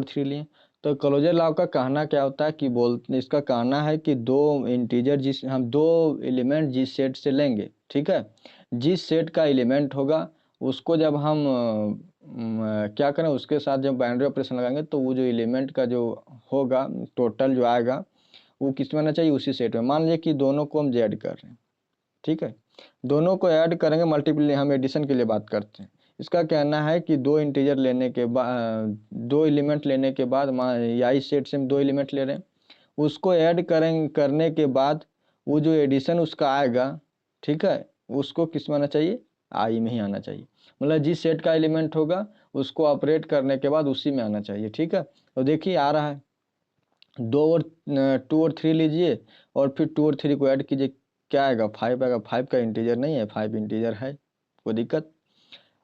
3 लिए। तो क्लोजर लॉ का कहना क्या होता है कि इसका कहना है कि 2 इंटीजर हम 2 एलिमेंट जिस सेट से लेंगे, ठीक है, जिस सेट का एलिमेंट होगा उसको जब हम क्या करें, उसके साथ जब बाइनरी ऑपरेशन लगाएंगे तो वो जो एलिमेंट का जो होगा टोटल जो आएगा वो किस में आना चाहिए, उसी सेट में। मान लीजिए कि दोनों को हम ऐड कर रहे हैं, ठीक है, दोनों को ऐड करेंगे, मल्टीप्ली हम एडिशन के लिए बात करते हैं। इसका कहना है कि 2 इंटीजर लेने के बाद, 2 एलिमेंट लेने के बाद, या इस सेट से हम 2 एलिमेंट ले रहे हैं, उसको ऐड करने के बाद वो जो एडिशन उसका आएगा, ठीक है, उसको किस में आना चाहिए, आई में ही आना चाहिए। मतलब जिस सेट का एलिमेंट होगा उसको ऑपरेट करने के बाद उसी में आना चाहिए। ठीक है, तो देखिए आ रहा है 2 और 3 लीजिए और फिर 2 और 3 को ऐड कीजिए, क्या आएगा, 5 आएगा। 5 का इंटीजर नहीं है, 5 इंटीजर है, कोई दिक्कत।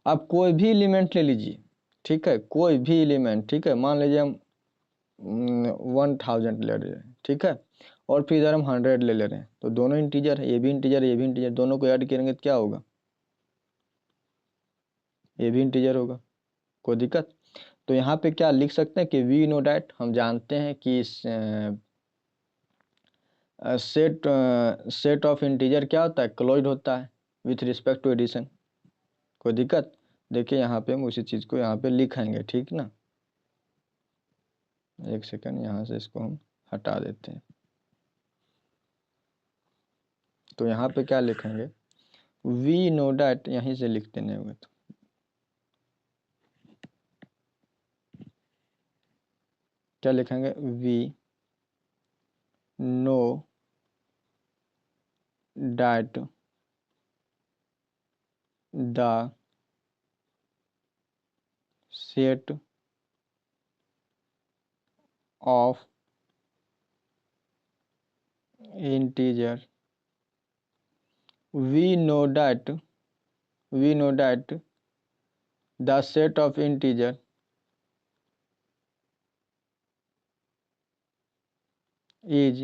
अब कोई भी एलिमेंट ले लीजिए, ठीक है, कोई भी एलिमेंट, ठीक है, मान लीजिए हम 1000 ले रहे हैं, ठीक है, और फिर इधर हम 100 ले रहे हैं, तो दोनों इंटीजर है, ये भी इंटीजर ये भी इंटीजर, दोनों को ऐड करेंगे तो क्या होगा, ये भी इंटीजर होगा, कोई दिक्कत। तो यहाँ पे क्या लिख सकते हैं कि वी नो डैट, हम जानते हैं कि सेट ऑफ इंटीजर क्या होता है, क्लोज्ड होता है विथ रिस्पेक्ट टू एडिशन। कोई दिक्कत। देखिए यहाँ पे हम उसी चीज़ को यहाँ पे लिखेंगे, ठीक ना, एक सेकंड यहाँ से इसको हम हटा देते हैं। तो यहाँ पे क्या लिखेंगे, वी नो डैट, यहीं से लिख देने होंगे। तो क्या लिखेंगे, we know that the set of integer, we know that the set of integer is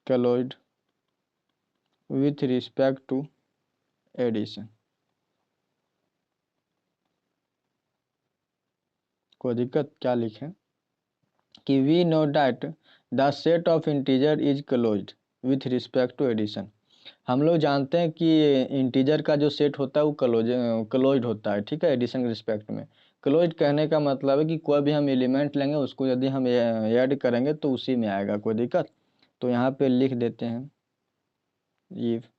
closed with respect to addition। कोई दिक्कत, क्या लिखें कि we know that the set of integer is closed with respect to addition. हम लोग जानते हैं कि इंटीजर का जो सेट होता है वो क्लोज्ड होता है, ठीक है, एडिशन के रिस्पेक्ट में। क्लोज्ड कहने का मतलब है कि कोई भी हम एलिमेंट लेंगे उसको यदि हम ऐड करेंगे तो उसी में आएगा, कोई दिक्कत। तो यहाँ पे लिख देते हैं if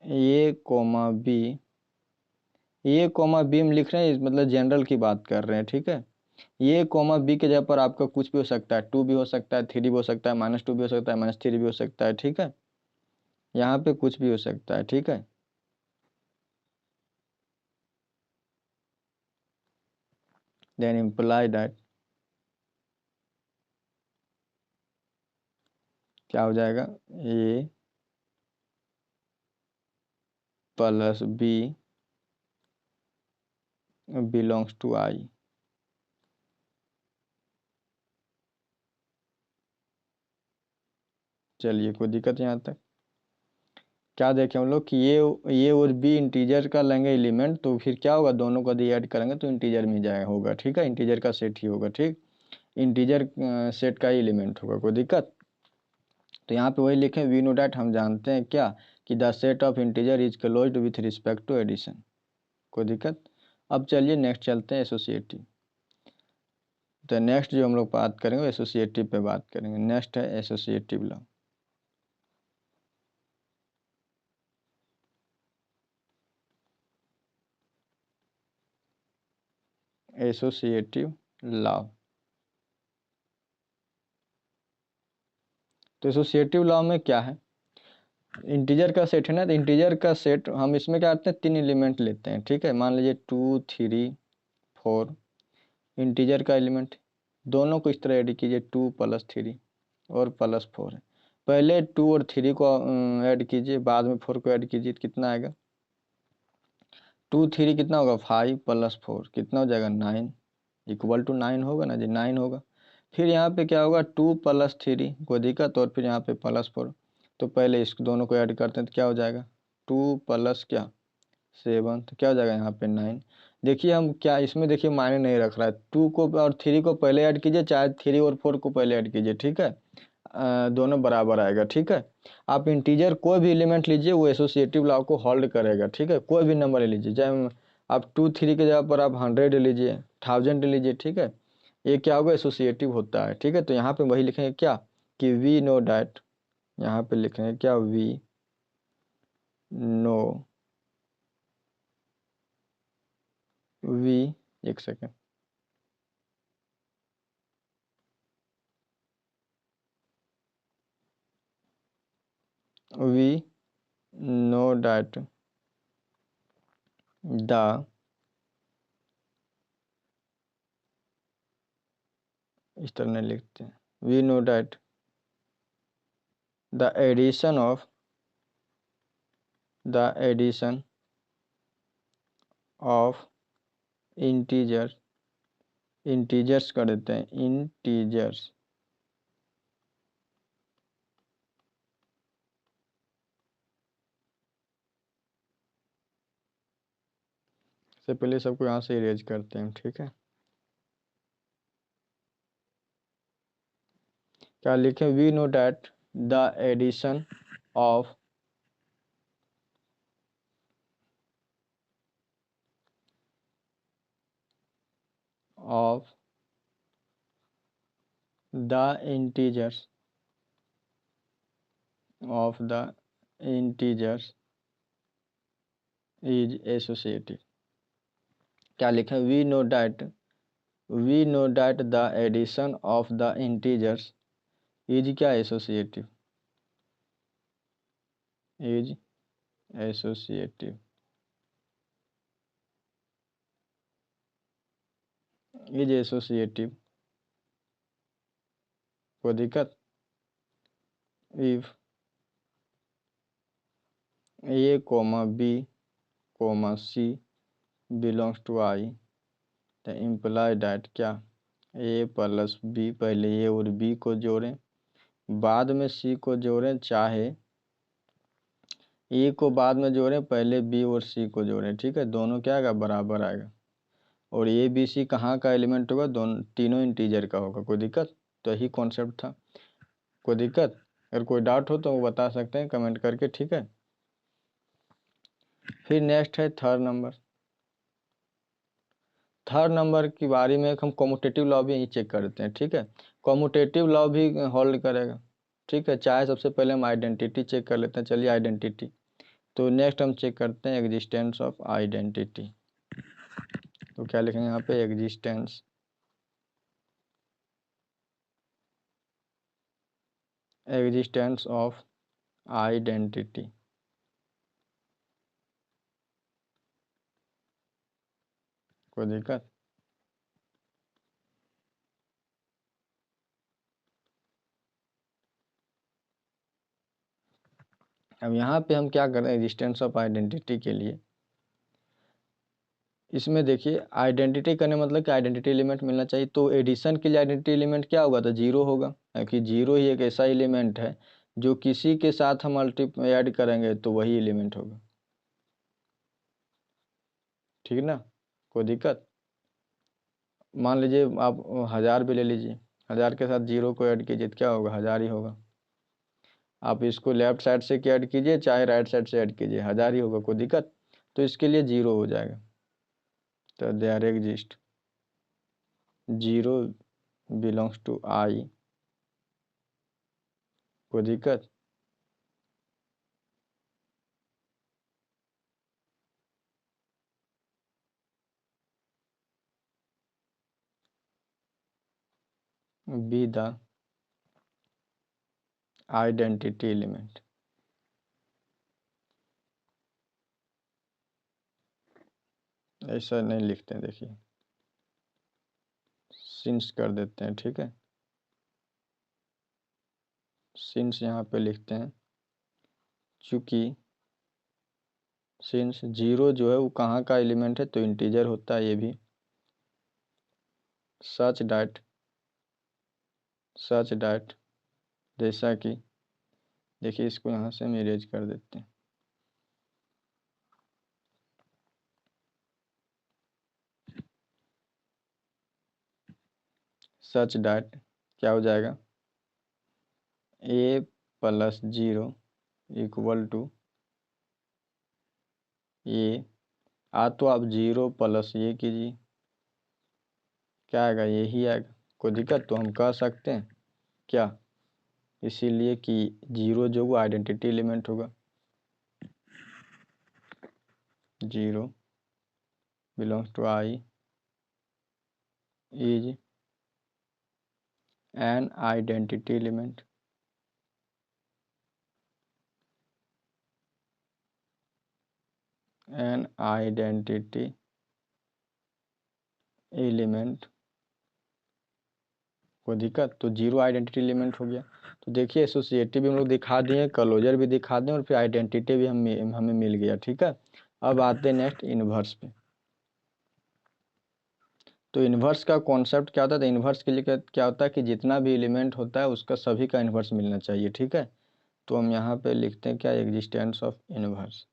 A comma b, a comma b हम लिख रहे हैं, मतलब जनरल की बात कर रहे हैं, ठीक है। ए कोमा बी के जगह पर आपका कुछ भी हो सकता है, 2 भी हो सकता है, 3 भी हो सकता है, -2 भी हो सकता है, -3 भी हो सकता है, ठीक है। यहाँ पे कुछ भी हो सकता है, ठीक है। देन इम्प्लाई दैट, क्या हो जाएगा, ए प्लस बी बिलोंग्स टू आई। चलिए, कोई दिक्कत यहाँ तक। क्या देखें हम लोग कि ये और बी इंटीजर का लेंगे एलिमेंट, तो फिर क्या होगा, दोनों को यदि ऐड करेंगे तो इंटीजर में जाए होगा, ठीक है, इंटीजर का सेट ही होगा, ठीक, इंटीजर सेट का ही एलिमेंट होगा, कोई दिक्कत। तो यहाँ पे वही लिखें, वी नो डैट, हम जानते हैं क्या कि the set of integer is closed with respect to addition, कोई दिक्कत। अब चलिए नेक्स्ट चलते हैं, एसोसिएटिव। तो नेक्स्ट जो हम लोग बात करेंगे एसोसिएटिव पे बात करेंगे। नेक्स्ट है एसोसिएटिव लॉ। एसोसिएटिव लॉ, तो एसोसिएटिव लॉ में क्या है, इंटीजर का सेट है ना, तो इंटीजर का सेट हम इसमें क्या करते हैं, 3 एलिमेंट लेते हैं, ठीक है। मान लीजिए 2 3 4 इंटीजर का एलिमेंट, दोनों को इस तरह ऐड कीजिए, 2 + 3 और +4 है। पहले 2 और 3 को ऐड कीजिए, बाद में 4 को ऐड कीजिए, तो कितना आएगा, 2 3 कितना होगा, 5 + 4 कितना हो जाएगा, 9 इक्वल टू 9 होगा ना जी, 9 होगा। फिर यहाँ पे क्या होगा, 2 + 3 कोई दिक्कत, और फिर यहाँ पे +4। तो पहले इस दोनों को ऐड करते हैं तो क्या हो जाएगा, 2 + क्या 7, तो क्या हो जाएगा यहाँ पे 9। देखिए हम क्या इसमें, देखिए मायने नहीं रख रहा है, 2 को और 3 को पहले ऐड कीजिए, चाहे 3 और 4 को पहले ऐड कीजिए, ठीक है, दोनों बराबर आएगा, ठीक है। आप इंटीजर कोई भी एलिमेंट लीजिए वो एसोसिएटिव लॉ को होल्ड करेगा, ठीक है, कोई भी नंबर ले लीजिए, चाहे आप 2 3 के जगह पर आप 100 ले लीजिए, 1000 ले लीजिए, ठीक है, ये क्या होगा, एसोसिएटिव होता है, ठीक है। तो यहाँ पे वही लिखेंगे क्या कि वी नो डैट, यहाँ पे लिखेंगे क्या, वी नो, वी, एक second, we know that the, इस तरह नहीं लिखते हैं, we know that the addition of integer, integers कर देते हैं, इंटीजर्स, से पहले सबको यहाँ से इरेज करते हैं, ठीक है। क्या लिखें, we know that the addition of the integers of the integers is associative। क्या लिखा है? We know that the addition of the integers is क्या associative, is associative, is associative. कोई दिक्कत? If A comma B comma C belongs to I तो imply that क्या ए plus B, पहले ए और बी को जोड़ें, बाद में सी को जोड़ें, चाहे ए को बाद में जोड़ें, पहले बी और सी को जोड़ें। ठीक है, दोनों क्या आएगा? बराबर आएगा। और ए बी सी कहाँ का एलिमेंट होगा? दोनों तीनों इंटीजर का होगा। कोई दिक्कत? तो यही कॉन्सेप्ट था। कोई दिक्कत? अगर कोई डाउट हो तो वो बता सकते हैं कमेंट करके। ठीक है, फिर नेक्स्ट है थर्ड नंबर। थर्ड नंबर की बारी में हम कॉम्यूटेटिव लॉ भी यही चेक करते हैं। ठीक है, कॉम्यूटेटिव लॉ भी होल्ड करेगा। ठीक है, चाहे सबसे पहले हम आइडेंटिटी चेक कर लेते हैं। चलिए आइडेंटिटी, तो नेक्स्ट हम चेक करते हैं एग्जिस्टेंस ऑफ आइडेंटिटी। तो क्या लिखेंगे यहाँ पे? Existence of identity. कोई दिक्कत? अब यहाँ पे हम क्या करें एग्जिस्टेंस ऑफ आइडेंटिटी के लिए? इसमें देखिए, आइडेंटिटी करने मतलब कि आइडेंटिटी एलिमेंट मिलना चाहिए। तो एडिशन के लिए आइडेंटिटी एलिमेंट क्या होगा? तो जीरो होगा, क्योंकि जीरो ही एक ऐसा एलिमेंट है जो किसी के साथ हम ऐड करेंगे तो वही एलिमेंट होगा। ठीक है ना? कोई दिक्कत? मान लीजिए आप 1000 भी ले लीजिए, 1000 के साथ जीरो को ऐड कीजिए तो क्या होगा? 1000 ही होगा। आप इसको लेफ्ट साइड से ऐड कीजिए चाहे राइट साइड से ऐड कीजिए, 1000 ही होगा। कोई दिक्कत? तो इसके लिए जीरो हो जाएगा। तो there exist zero belongs to I. कोई दिक्कत? Be the identity element. ऐसा नहीं लिखते हैं, देखिए सिंस कर देते हैं। ठीक है, सिंस यहाँ पे लिखते हैं, चूंकि सिंस जीरो जो है वो कहाँ का एलिमेंट है? तो इंटीजर होता है ये भी। सच डैट जैसा कि देखिए, इसको यहाँ से हम इरेज कर देते हैं। सच डैट क्या हो जाएगा? ए प्लस जीरो इक्वल टू ए। तो आप जीरो प्लस ये कीजिए, क्या आएगा? यही आएगा। कोई दिक्कत? तो हम कह सकते हैं क्या, इसीलिए कि जीरो जो वो आइडेंटिटी एलिमेंट होगा। Zero belongs to I is an identity element. An identity element. कोई दिक्कत? तो जीरो आइडेंटिटी एलिमेंट हो गया। तो देखिए एसोसिएटिव भी हम लोग दिखा दिए, क्लोजर भी दिखा दें, और फिर आइडेंटिटी भी हमें मिल गया। ठीक है, अब आते हैं नेक्स्ट इनवर्स पे। तो इन्वर्स का कॉन्सेप्ट क्या होता है? तो इन्वर्स के लिए क्या होता है कि जितना भी एलिमेंट होता है उसका सभी का इन्वर्स मिलना चाहिए। ठीक है, तो हम यहाँ पे लिखते हैं क्या? Existence of inverse.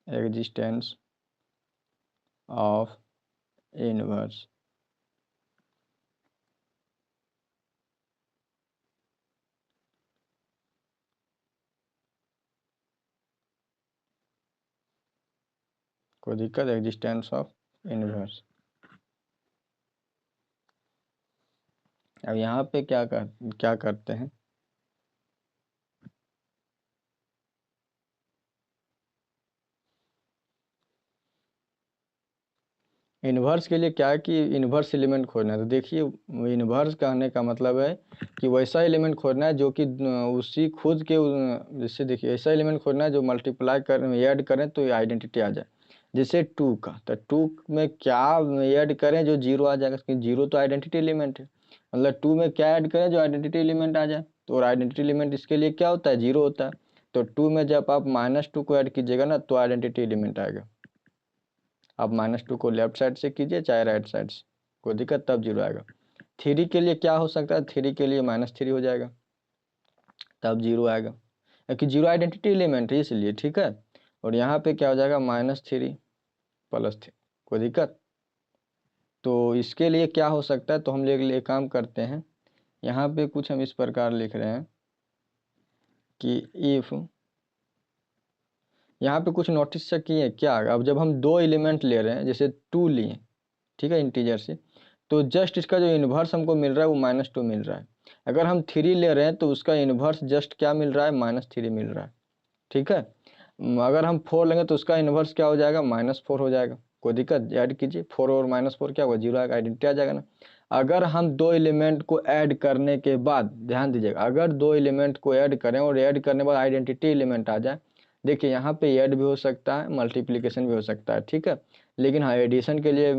Existence of inverse. कोई दिक्कत? Existence of inverse. अब यहाँ पे क्या करते हैं, इन्वर्स के लिए क्या है कि इन्वर्स एलिमेंट खोजना है। तो देखिए इन्वर्स कहने का मतलब है कि वैसा एलिमेंट खोजना है जो कि उसी खुद के जैसे देखिए ऐसा एलिमेंट खोजना है जो मल्टीप्लाई करें ऐड करें तो आइडेंटिटी आ जाए। जैसे 2 का, तो 2 में क्या ऐड करें जो 0 आ जाएगा, क्योंकि 0 तो आइडेंटिटी एलिमेंट है। मतलब 2 में क्या ऐड करें जो आइडेंटिटी एलिमेंट आ जाए, तो और आइडेंटिटी एलिमेंट इसके लिए क्या होता है, 0 होता है। तो 2 में जब आप -2 को ऐड कीजिएगा ना तो आइडेंटिटी एलिमेंट आएगा। आप -2 को लेफ्ट साइड से कीजिए चाहे राइट साइड से, कोई दिक्कत, तब 0 आएगा। 3 के लिए क्या हो सकता है, 3 के लिए -3 हो जाएगा, तब 0 आएगा, क्योंकि 0 आइडेंटिटी एलिमेंट है इसलिए, ठीक है। और यहाँ पे क्या हो जाएगा, -3 +3, कोई दिक्कत। तो इसके लिए क्या हो सकता है, तो हम ले काम करते हैं, यहाँ पे कुछ हम इस प्रकार लिख रहे हैं कि इफ़, यहाँ पे कुछ नोटिस से किए क्या, अब जब हम 2 एलिमेंट ले रहे हैं, जैसे 2 लिए, ठीक है, इंटीजर से, तो जस्ट इसका जो इन्वर्स हमको मिल रहा है वो -2 मिल रहा है। अगर हम 3 ले रहे हैं तो उसका इन्वर्स जस्ट क्या मिल रहा है, -3 मिल रहा है, ठीक है। अगर हम 4 लेंगे तो उसका इन्वर्स क्या हो जाएगा, -4 हो जाएगा, कोई दिक्कत, ऐड कीजिए 4 और -4 क्या होगा, 0 आएगा, आइडेंटिटी आ जाएगा ना। अगर हम 2 एलिमेंट को ऐड करने के बाद, ध्यान दीजिएगा, अगर 2 एलिमेंट को ऐड करें और ऐड करने के बाद आइडेंटिटी एलिमेंट आ जाए, देखिए यहाँ पे ऐड भी हो सकता है, मल्टीप्लिकेशन भी हो सकता है, ठीक है। लेकिन हाँ एडिशन के लिए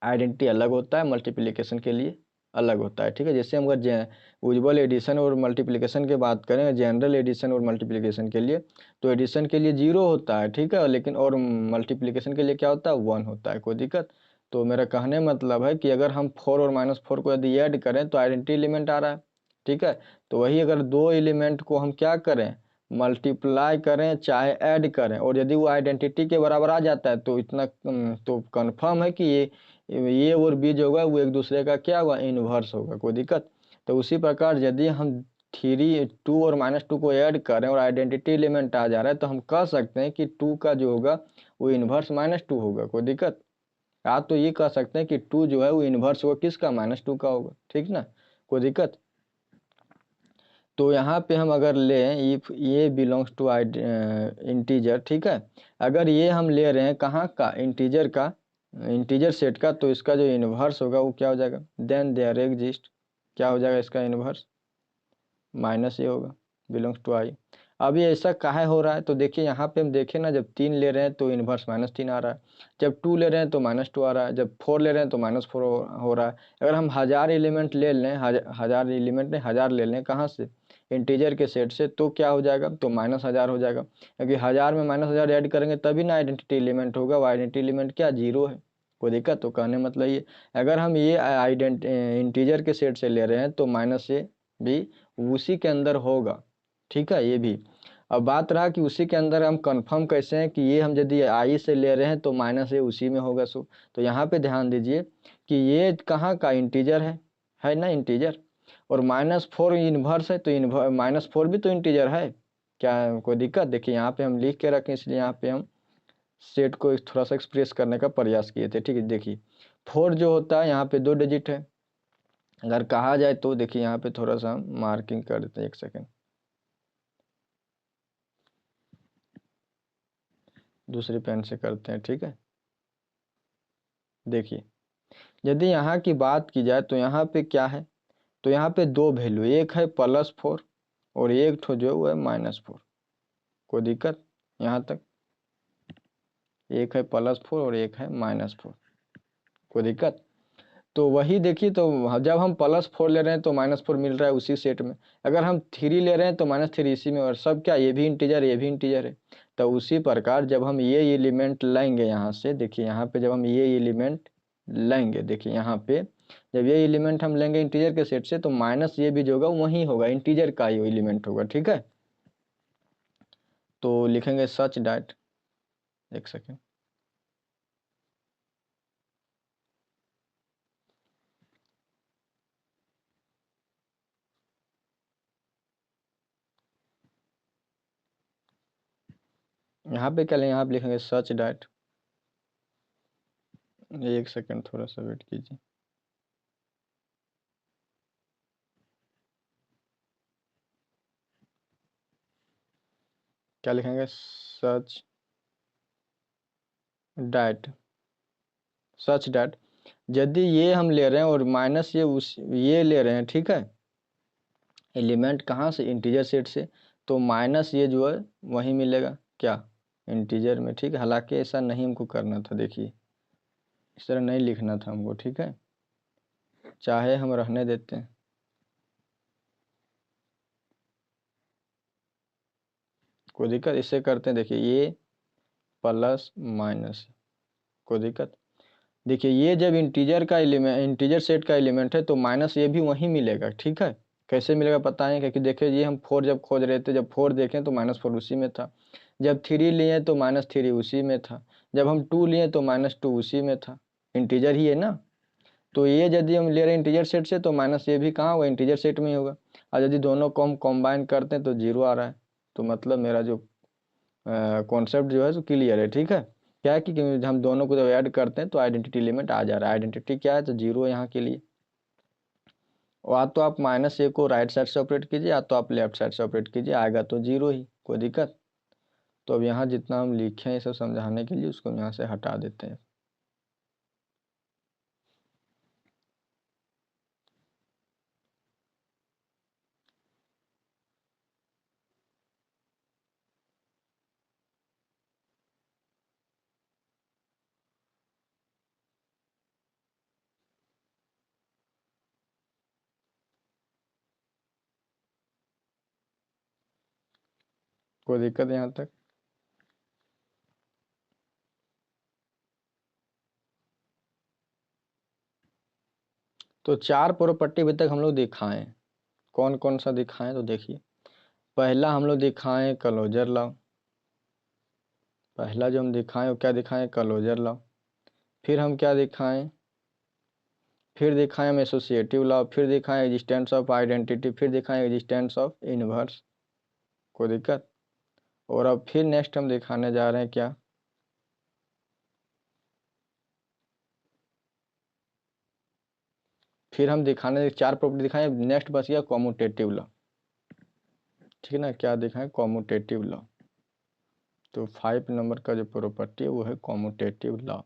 आइडेंटिटी अलग होता है, मल्टीप्लिकेशन के लिए अलग होता है, ठीक है। जैसे हम अगर यूजुअल एडिशन और मल्टीप्लिकेशन की बात करें, जनरल एडिशन और मल्टीप्लिकेशन के लिए, तो एडिशन के लिए 0 होता है, ठीक है, लेकिन और मल्टीप्लिकेशन के लिए क्या होता है, 1 होता है, कोई दिक्कत। तो मेरा कहने मतलब है कि अगर हम 4 और -4 को यदि ऐड करें तो आइडेंटिटी एलिमेंट आ रहा है, ठीक है। तो वही अगर 2 एलिमेंट को हम क्या करें, मल्टीप्लाई करें चाहे ऐड करें, और यदि वो आइडेंटिटी के बराबर आ जाता है तो इतना तो कन्फर्म है कि ये और बी जो होगा वो एक दूसरे का क्या होगा, इन्वर्स होगा, कोई दिक्कत। तो उसी प्रकार यदि हम 2 और -2 को ऐड करें और आइडेंटिटी एलिमेंट आ जा रहा है तो हम कह सकते हैं कि 2 का जो होगा वो इन्वर्स -2 होगा, कोई दिक्कत। आप तो ये कह सकते हैं कि 2 जो है वो इन्वर्स होगा किसका, -2 का होगा, ठीक ना, कोई दिक्कत। तो यहाँ पे हम अगर लें इफ ये बिलोंग्स टू इंटीजर, ठीक है, अगर ये हम ले रहे हैं कहाँ का, इंटीजर का, इंटीजर सेट का, तो इसका जो इन्वर्स होगा वो क्या हो जाएगा, देन देयर एग्जिस्ट, क्या हो जाएगा इसका इन्वर्स, -a होगा, बिलोंग्स टू आई। अब ये ऐसा काहे हो रहा है, तो देखिए यहाँ पे हम देखें ना, जब 3 ले रहे हैं तो इन्वर्स -3 आ रहा है, जब 2 ले रहे हैं तो -2 आ रहा है, जब 4 ले रहे हैं तो -4 हो रहा है। अगर हम 1000 एलिमेंट ले लें, 1000 एलिमेंट नहीं 1000 ले लें, कहाँ से, इंटीजर के सेट से, तो क्या हो जाएगा, तो -1000 हो जाएगा, क्योंकि 1000 में -1000 ऐड करेंगे तभी ना आइडेंटिटी एलिमेंट होगा, वो आइडेंटिटी एलिमेंट क्या, 0 है, कोई दिक्कत। तो कहने मतलब ये, अगर हम ये इंटीजर के सेट से ले रहे हैं तो -a भी उसी के अंदर होगा, ठीक है, ये भी। अब बात रहा कि उसी के अंदर हम कंफर्म कैसे हैं कि ये हम यदि आई से ले रहे हैं तो -a उसी में होगा, सो तो यहाँ पे ध्यान दीजिए कि ये कहाँ का इंटीजर है ना, इंटीजर, और -4 इन्वर्स है, तो -4 भी तो इंटीजर है, क्या कोई दिक्कत। देखिए यहाँ पे हम लिख के रखें, इसलिए यहाँ पे हम सेट को थोड़ा सा एक्सप्रेस करने का प्रयास किए थे, ठीक है। देखिए 4 जो होता है यहाँ पे 2 डिजिट है, अगर कहा जाए तो देखिए यहाँ पे थोड़ा सा मार्किंग कर देते हैं, 1 सेकेंड, दूसरे पेन से करते हैं, ठीक है। देखिए यदि यहाँ की बात की जाए तो यहाँ पे क्या है, तो यहाँ पे 2 वैल्यू, एक है +4 और एक ठो जो है -4, कोई दिक्कत यहाँ तक, एक है +4 और एक है -4, कोई दिक्कत। तो वही देखिए, तो जब हम +4 ले रहे हैं तो -4 मिल रहा है उसी सेट में, अगर हम 3 ले रहे हैं तो -3 इसी में, और सब क्या, ये भी इंटीजर ये भी इंटीजर है। तो उसी प्रकार जब हम ये एलिमेंट लेंगे यहाँ से, देखिए यहाँ पे जब हम ये एलिमेंट लेंगे, देखिए यहाँ पे जब ये एलिमेंट हम लेंगे इंटीजर के सेट से, तो माइनस ये भी जो होगा वही होगा, इंटीजर का ही एलिमेंट होगा, ठीक है। तो लिखेंगे सच डैट, 1 सेकेंड, यहाँ पे क्या लेंगे, यहाँ पे लिखेंगे सच डैट, 1 सेकेंड थोड़ा सा वेट कीजिए, क्या लिखेंगे, सच डैट यदि ये हम ले रहे हैं और माइनस ये ले रहे हैं, ठीक है, एलिमेंट कहाँ से, इंटीजर सेट से, तो माइनस ये जो है वही मिलेगा क्या, इंटीजर में, ठीक है। हालांकि ऐसा नहीं हमको करना था, देखिए इस तरह नहीं लिखना था हमको, ठीक है, चाहे हम रहने देते हैं, कोई दिक्कत, इससे करते हैं, देखिए ये प्लस माइनस, कोई दिक्कत। देखिए ये जब इंटीजर का एलिमेंट, इंटीजर सेट का एलिमेंट है तो माइनस ये भी वहीं मिलेगा, ठीक है। कैसे मिलेगा पता है, क्योंकि देखिए ये हम 4 जब खोज रहे थे, जब 4 देखें तो -4 उसी में था, जब 3 लिए तो -3 उसी में था, जब हम 2 लिए तो -2 उसी में था, इंटीजर ही है ना। तो ये यदि हम ले रहे हैं इंटीजर सेट से तो माइनस ये भी कहाँ होगा, इंटीजर सेट में ही होगा। और यदि दोनों को हम कॉम्बाइन करते हैं तो 0 आ रहा है, तो मतलब मेरा जो कॉन्सेप्ट जो है तो क्लियर है, ठीक है। क्या है कि हम दोनों को जब ऐड करते हैं तो आइडेंटिटी एलिमेंट आ जा रहा है, आइडेंटिटी क्या है, तो 0 यहाँ के लिए। और तो आप -a को राइट साइड से ऑपरेट कीजिए, या तो आप लेफ्ट साइड से ऑपरेट कीजिए, आएगा तो 0 ही, कोई दिक्कत। तो अब यहाँ जितना हम लिखे हैं ये सब समझाने के लिए, उसको यहाँ से हटा देते हैं। कोई दिक्कत यहाँ तक। तो 4 प्रॉपर्टी अभी तक हम लोग दिखाएं, कौन कौन सा दिखाएं, तो देखिए पहला हम लोग दिखाएं क्लोजर लॉ, पहला जो हम दिखाएं वो क्या दिखाएं, क्लोजर लॉ। फिर हम क्या दिखाएं, फिर दिखाएं हम एसोसिएटिव लॉ, फिर दिखाएं एग्जिस्टेंस ऑफ आइडेंटिटी, फिर दिखाएं एग्जिस्टेंस ऑफ इनवर्स, कोई दिक्कत। और अब फिर नेक्स्ट हम दिखाने जा रहे हैं क्या, फिर हम दिखाने 4 प्रॉपर्टी दिखाएं, नेक्स्ट बच गया कॉम्यूटेटिव लॉ, ठीक है ना। क्या दिखाएं, कॉम्यूटेटिव लॉ। तो 5 नंबर का जो प्रॉपर्टी है वो है कॉम्यूटेटिव लॉ।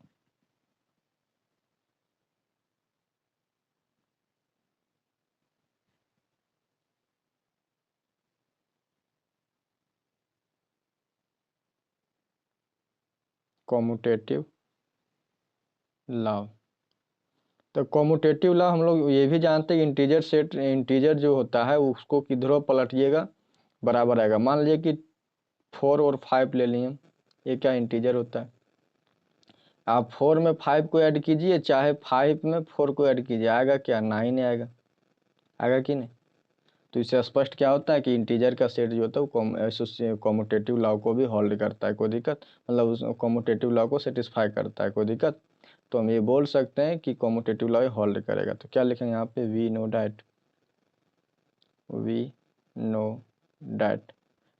कॉम्यूटेटिव लॉ, तो कॉम्यूटेटिव लॉ हम लोग ये भी जानते हैं, इंटीजर सेट, इंटीजर जो होता है उसको किधरों पलटिएगा बराबर आएगा। मान लीजिए कि 4 और 5 ले लिए, ये क्या इंटीजर होता है, आप 4 में 5 को ऐड कीजिए, चाहे 5 में 4 को ऐड कीजिए, आएगा क्या, 9 आएगा, आएगा कि नहीं। तो इससे स्पष्ट क्या होता है कि इंटीजर का सेट जो होता है वो कॉम्यूटेटिव लॉ को भी होल्ड करता है, कोई दिक्कत, मतलब उस कॉम्यूटेटिव लॉ को सेटिस्फाई करता है, कोई दिक्कत। तो हम ये बोल सकते हैं कि कॉम्यूटेटिव लॉ होल्ड करेगा। तो क्या लिखेंगे यहाँ पे, we know that, we know that.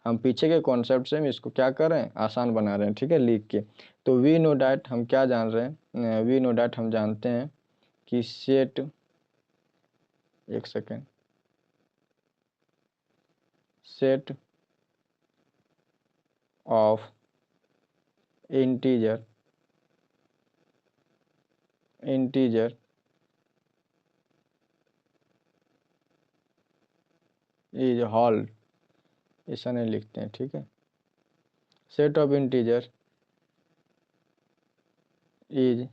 हम पीछे के कॉन्सेप्ट से हम इसको क्या कर रहे हैं, आसान बना रहे हैं, ठीक है, लिख के। तो वी नो डैट हम क्या जान रहे हैं, वी नो डैट हम जानते हैं कि सेट, एक second, set of integer, integer is hold, ऐसा नहीं लिखते हैं, ठीक है, set of integer is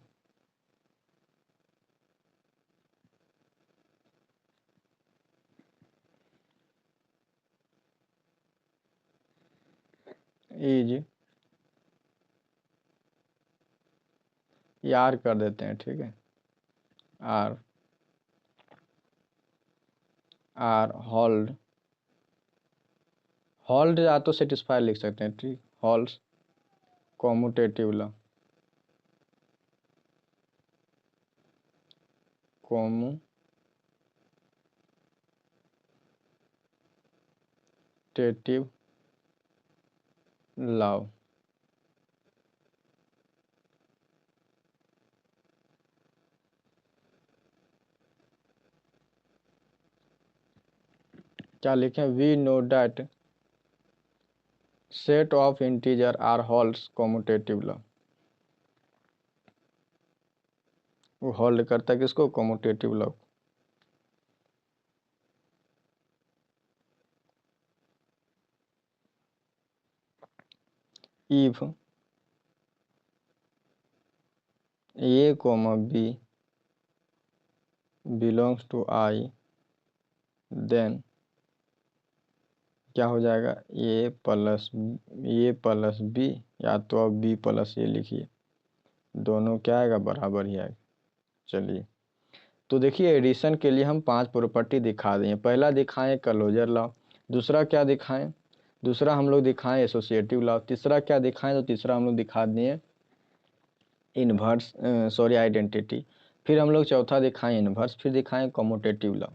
is, ये आर कर देते हैं, ठीक है, आर, आर होल्ड, होल्ड या तो सेटिस्फाई लिख सकते हैं, ठीक, hold commutative law, commutative law. क्या लिखें, we know that set of integer are holds commutative law. वो होल्ड करता है किसको? Commutative law. If a comma b belongs to I, then क्या हो जाएगा? ए प्लस बी, या तो अब बी प्लस ए लिखिए, दोनों क्या आएगा? बराबर ही आएगा। चलिए, तो देखिए एडिशन के लिए हम 5 प्रॉपर्टी दिखा दें। पहला दिखाएं क्लोजर लॉ, दूसरा क्या दिखाएं? दूसरा हम लोग दिखाएं एसोसिएटिव लॉ, तीसरा क्या दिखाएं? तो तीसरा हम लोग दिखा दिए इन्वर्स आइडेंटिटी। फिर हम लोग चौथा दिखाएं इन्वर्स, फिर दिखाएं कम्यूटेटिव लॉ।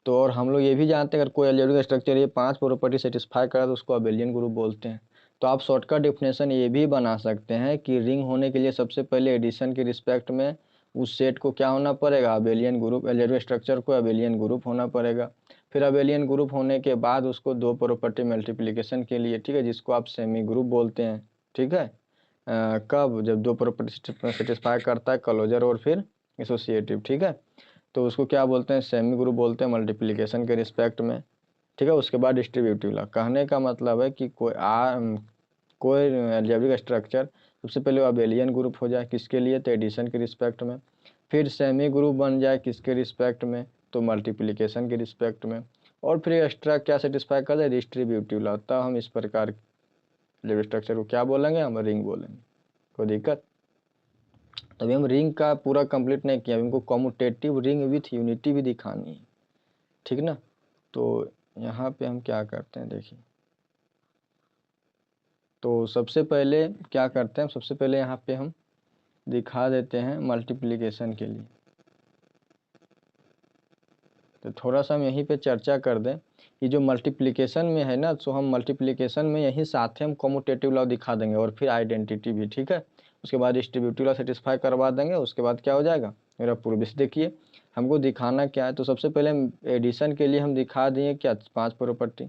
तो और हम लोग ये भी जानते हैं अगर कोई अलजेब्रिक स्ट्रक्चर ये 5 प्रॉपर्टी सेटिस्फाई करा तो उसको अबेलियन ग्रुप बोलते हैं। तो आप शॉर्टकट डेफिनेशन ये भी बना सकते हैं कि रिंग होने के लिए सबसे पहले एडिशन के रिस्पेक्ट में उस सेट को क्या होना पड़ेगा? Abelian group. अलजेब्रिक स्ट्रक्चर को अबेलियन ग्रुप होना पड़ेगा। फिर अबेलियन ग्रुप होने के बाद उसको 2 प्रॉपर्टी मल्टीप्लिकेशन के लिए, ठीक है, जिसको आप सेमी ग्रुप बोलते हैं, ठीक है। कब? जब 2 प्रॉपर्टी सेटिस्फाई करता है, क्लोजर और फिर एसोसिएटिव, ठीक है। तो उसको क्या बोलते हैं? सेमी ग्रुप बोलते हैं मल्टीप्लिकेशन के रिस्पेक्ट में, ठीक है। उसके बाद डिस्ट्रीब्यूटिव लॉ। कहने का मतलब है कि कोई अलजेब्रिक स्ट्रक्चर सबसे पहले अबेलियन ग्रुप हो जाए, किसके लिए? तो एडिशन के रिस्पेक्ट में। फिर सेमी ग्रुप बन जाए किसके रिस्पेक्ट में? तो मल्टीप्लिकेशन के रिस्पेक्ट में। और फिर एक्स्ट्रा क्या सेटिस्फाई कर दे? Distributive law. तब हम इस प्रकार अलजेब्रिक स्ट्रक्चर को क्या बोलेंगे? हम रिंग बोलेंगे। कोई दिक्कत? तभी हम रिंग का पूरा कंप्लीट नहीं किया, हमको कम्यूटेटिव रिंग विथ यूनिटी भी दिखानी है, ठीक ना। तो यहाँ पे हम क्या करते हैं, देखिए, तो सबसे पहले क्या करते हैं? सबसे पहले यहाँ पे हम दिखा देते हैं मल्टीप्लिकेशन के लिए। तो थोड़ा सा हम यहीं पे चर्चा कर दें, ये जो मल्टीप्लिकेशन में है ना, तो हम मल्टीप्लिकेशन में यहीं साथ ही हम कम्यूटेटिव लॉ दिखा देंगे और फिर आइडेंटिटी भी, ठीक है। उसके बाद डिस्ट्रीब्यूटिव लॉ सेटिस्फाई करवा देंगे। उसके बाद क्या हो जाएगा मेरा पूर्व से? देखिए हमको दिखाना क्या है, तो सबसे पहले एडिशन के लिए हम दिखा दिए क्या? 5 प्रॉपर्टी।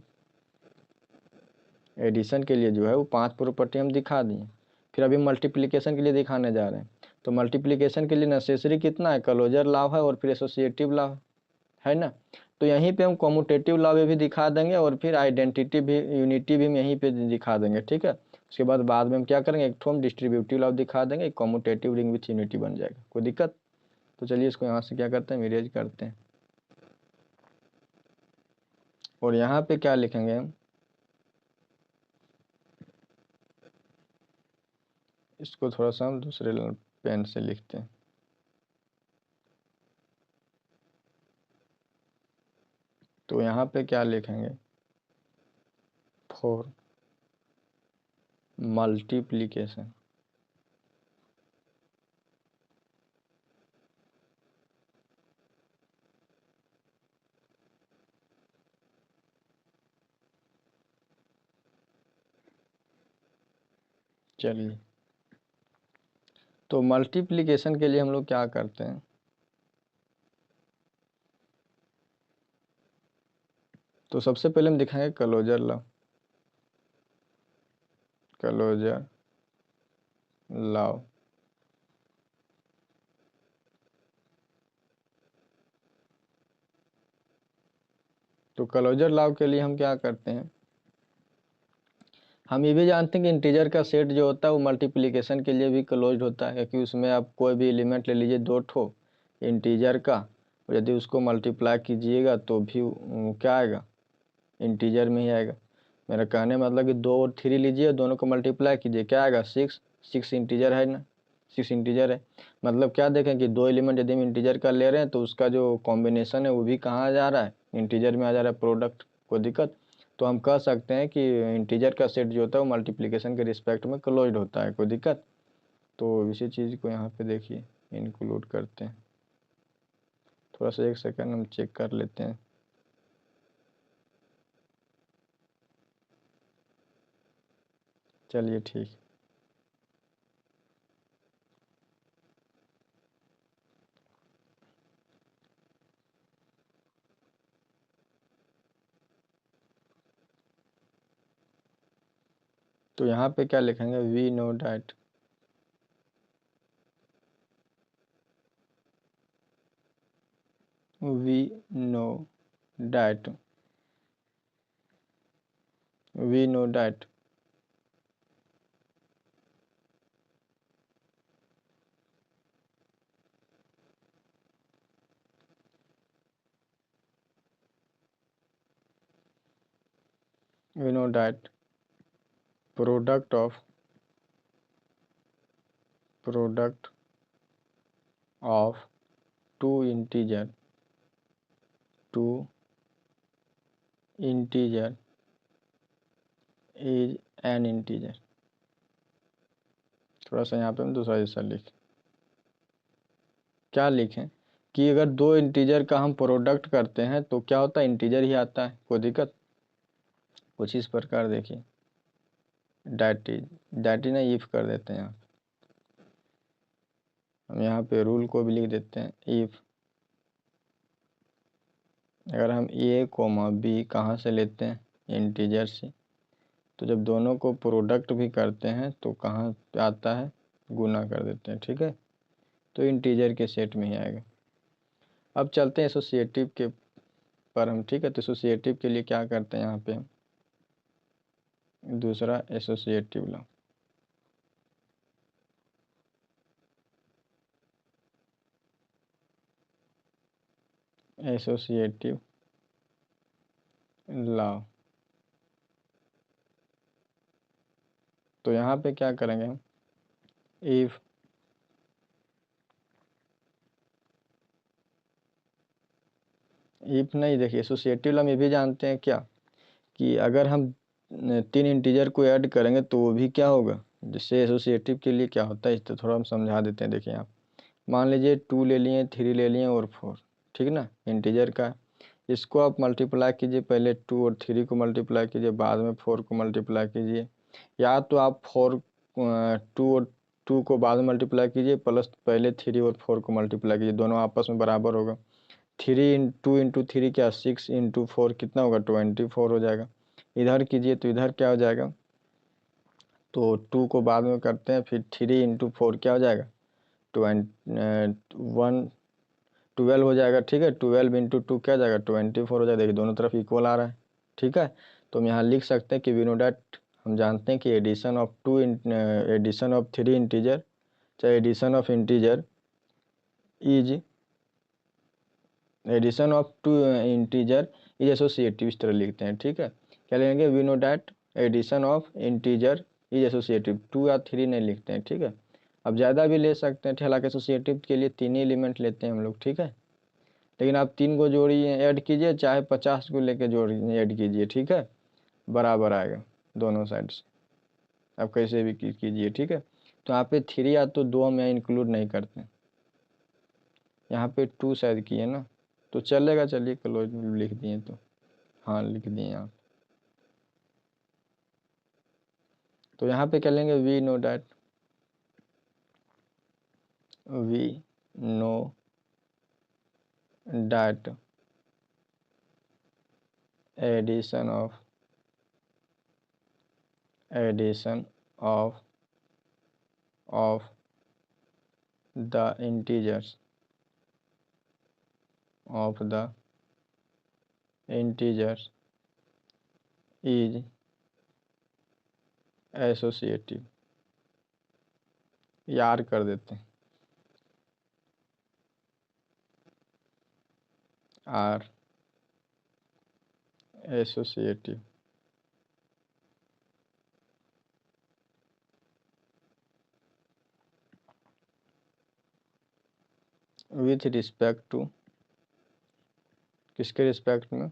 एडिशन के लिए जो है वो 5 प्रॉपर्टी हम दिखा दिए। फिर अभी मल्टीप्लिकेशन के लिए दिखाने जा रहे हैं। तो मल्टीप्लिकेशन के लिए नेसेसरी कितना है? क्लोजर लॉ है और फिर एसोसिएटिव लॉ है ना। तो यहीं पे हम कम्यूटेटिव लॉ भी दिखा देंगे और फिर आइडेंटिटी भी, यूनिटी भी हम यहीं पे दिखा देंगे, ठीक है। उसके बाद में हम क्या करेंगे? एक ठो हम डिस्ट्रीब्यूटिव लॉ दिखा देंगे, कम्यूटेटिव रिंग विथ यूनिटी बन जाएगा। कोई दिक्कत? तो चलिए इसको यहाँ से क्या करते हैं? इरेज करते हैं। और यहाँ पे क्या लिखेंगे हम? इसको थोड़ा सा हम दूसरे पेन से लिखते हैं। तो यहाँ पे क्या लिखेंगे? For multiplication. चलिए, तो मल्टीप्लिकेशन के लिए हम लोग क्या करते हैं? तो सबसे पहले हम दिखाएंगे क्लोजर लॉ। Closure law. तो क्लोजर लॉ के लिए हम क्या करते हैं? हम ये भी जानते हैं कि इंटीजर का सेट जो होता है वो मल्टीप्लिकेशन के लिए भी क्लोज्ड होता है, क्योंकि उसमें आप कोई भी एलिमेंट ले लीजिए, 2 ठो इंटीजर का, और यदि उसको मल्टीप्लाई कीजिएगा तो भी क्या आएगा? इंटीजर में ही आएगा। मेरा कहने मतलब कि 2 और 3 लीजिए, दोनों को मल्टीप्लाई कीजिए, क्या आएगा? 6। 6 इंटीजर है ना, 6 इंटीजर है। मतलब क्या देखें कि 2 एलिमेंट यदि हम इंटीजर का ले रहे हैं तो उसका जो कॉम्बिनेशन है वो भी कहाँ आ जा रहा है? इंटीजर में आ जा रहा है, प्रोडक्ट। कोई दिक्कत? तो हम कह सकते हैं कि इंटीजर का सेट जो होता है वो मल्टीप्लिकेशन के रिस्पेक्ट में क्लोज्ड होता है। कोई दिक्कत? तो इसी चीज़ को यहाँ पे देखिए इंक्लूड करते हैं। थोड़ा सा 1 सेकेंड हम चेक कर लेते हैं। चलिए ठीक। तो यहाँ पे क्या लिखेंगे, we know that we know that we know that we know that product of two integer is an integer। थोड़ा सा यहाँ पे हम दूसरा हिस्सा लिखें, क्या लिखें कि अगर दो इंटीजर का हम प्रोडक्ट करते हैं तो क्या होता है, इंटीजर ही आता है, कोई दिक्कत। कुछ इस प्रकार देखिए, डैट इज ना इफ कर देते हैं यहाँ, हम यहाँ पे रूल को भी लिख देते हैं, इफ अगर हम ए कोमा बी कहाँ से लेते हैं, इंटीजर से, तो जब दोनों को प्रोडक्ट भी करते हैं तो कहाँ आता है, गुना कर देते हैं, ठीक है। तो इंटीजर के सेट में ही आएगा। अब चलते हैं एसोसिएटिव के पर हम, ठीक है। तो एसोसिएटिव के लिए क्या करते हैं, यहाँ पे हम दूसरा एसोसिएटिव लॉ, एसोसिएटिव लॉ। तो यहाँ पे क्या करेंगे हम, इफ नहीं, देखिए एसोसिएटिव लॉ में भी जानते हैं क्या, कि अगर हम तीन इंटीजर को ऐड करेंगे तो वो भी क्या होगा, जिससे एसोसिएटिव के लिए क्या होता है, इस तो थोड़ा हम समझा देते हैं। देखिए आप मान लीजिए 2 ले लिए, 3 ले लिए और 4, ठीक ना, इंटीजर का। इसको आप मल्टीप्लाई कीजिए, पहले 2 और 3 को मल्टीप्लाई कीजिए, बाद में 4 को मल्टीप्लाई कीजिए, या तो आप 2 और 2 को बाद में मल्टीप्लाई कीजिए, प्लस पहले 3 और 4 को मल्टीप्लाई कीजिए, दोनों आपस में बराबर होगा। 2 इंटू 3 क्या, 6 इंटू 4 कितना होगा, 24 हो जाएगा। इधर कीजिए तो इधर क्या हो जाएगा, तो 2 को बाद में करते हैं, फिर 3 इंटू 4 क्या हो जाएगा, 12 हो जाएगा, ठीक है। 12 इंटू 2 क्या हो जाएगा, 24 हो जाएगा। देखिए दोनों तरफ इक्वल आ रहा है, ठीक है। तो हम यहाँ लिख सकते हैं कि वी नो डैट, हम जानते हैं कि एडिशन ऑफ 3 इंटीजर, चाहे addition of integer is associative, इस तरह लिखते हैं, ठीक है। क्या लिखेंगे, we know that addition of integer is associative, 2 या 3 नहीं लिखते हैं, ठीक है। अब ज़्यादा भी ले सकते हैं, हालांकि एसोसिएटिव के लिए 3 ही एलिमेंट लेते हैं हम लोग, ठीक है। लेकिन आप 3 को जोड़िए, ऐड कीजिए, चाहे 50 को लेके जोड़िए, ऐड कीजिए, ठीक है, बराबर आएगा दोनों साइड से, आप कैसे भी कीजिए, ठीक है। तो यहाँ पे 3 या तो 2 हम यहाँ इंक्लूड नहीं करते, यहाँ पे 2 शायद किए ना, तो चलेगा, चलिए क्लोज लिख दिए, तो हाँ लिख दिए आप। तो यहाँ पे क्या लेंगे, we know that addition of the integers is associative, यार कर देते हैं, are associative with respect to, किसके रिस्पेक्ट में,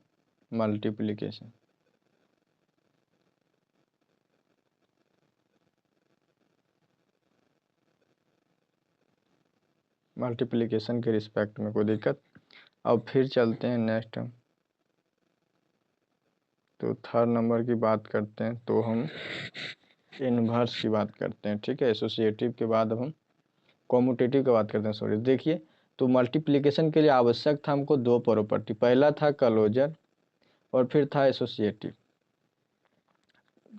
मल्टीप्लिकेशन। मल्टीप्लिकेशन के रिस्पेक्ट में, कोई दिक्कत। अब फिर चलते हैं नेक्स्ट हम, तो थर्ड नंबर की बात करते हैं, तो हम इनवर्स की बात करते हैं, ठीक है। एसोसिएटिव के बाद अब हम कॉम्यूटेटिव की बात करते हैं, सॉरी। देखिए तो मल्टीप्लिकेशन के लिए आवश्यक था हमको 2 प्रॉपर्टी, पहला था क्लोजर और फिर था एसोसिएटिव।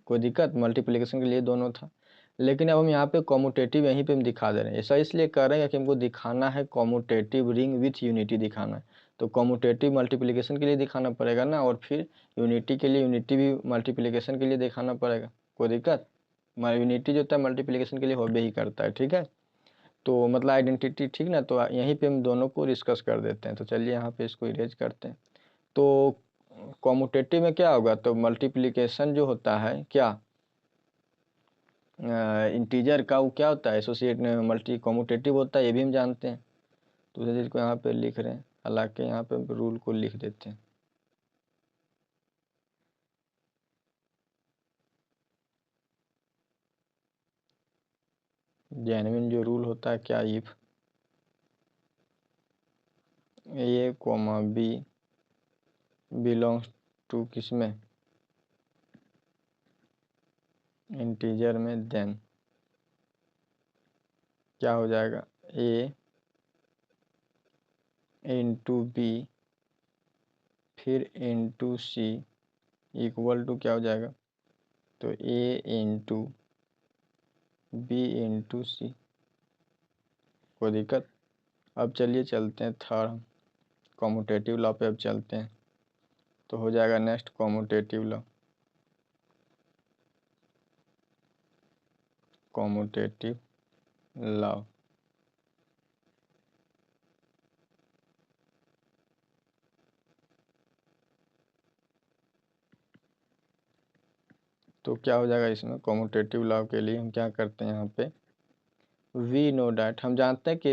कोई दिक्कत, मल्टीप्लिकेशन के लिए दोनों था। लेकिन अब हम यहाँ पे कॉम्यूटेटिव यहीं पे हम दिखा दे रहे हैं। ऐसा इसलिए कर रहे हैं कि हमको दिखाना है कॉम्यूटेटिव रिंग विथ यूनिटी दिखाना है। तो कॉम्यूटेटिव मल्टीप्लिकेशन के लिए दिखाना पड़ेगा ना, और फिर यूनिटी के लिए यूनिटी भी मल्टीप्लिकेशन के लिए दिखाना पड़ेगा। कोई दिक्कत, यूनिटी जो होता है मल्टीप्लिकेशन के लिए होबे ही करता है, ठीक है। तो मतलब आइडेंटिटी, ठीक ना। तो यहीं पे हम दोनों को डिस्कस कर देते हैं। तो चलिए यहाँ पे इसको इरेज करते हैं। तो कॉम्यूटेटिव में क्या होगा, तो मल्टीप्लिकेशन जो होता है क्या, इंटीजर का वो क्या होता है, एसोसिएट मल्टी कॉम्यूटेटिव होता है, ये भी हम जानते हैं। तो उस चीज़ को यहाँ पे लिख रहे हैं, हालांकि यहाँ पे रूल को लिख देते हैं। जेन्युइन जो रूल होता है क्या, if a comma b belongs to किसमें, इंटीजर में, देन क्या हो जाएगा, ए इंटू बी फिर इंटू सी इक्वल टू क्या हो जाएगा, तो a into b into c. कोई दिक्कत। अब चलिए चलते हैं थर्ड कॉम्यूटेटिव लॉ पे, अब चलते हैं। तो हो जाएगा next commutative law, commutative law. तो क्या हो जाएगा इसमें, कॉम्यूटेटिव लॉ के लिए हम क्या करते हैं यहाँ पे, वी नो डैट, हम जानते हैं कि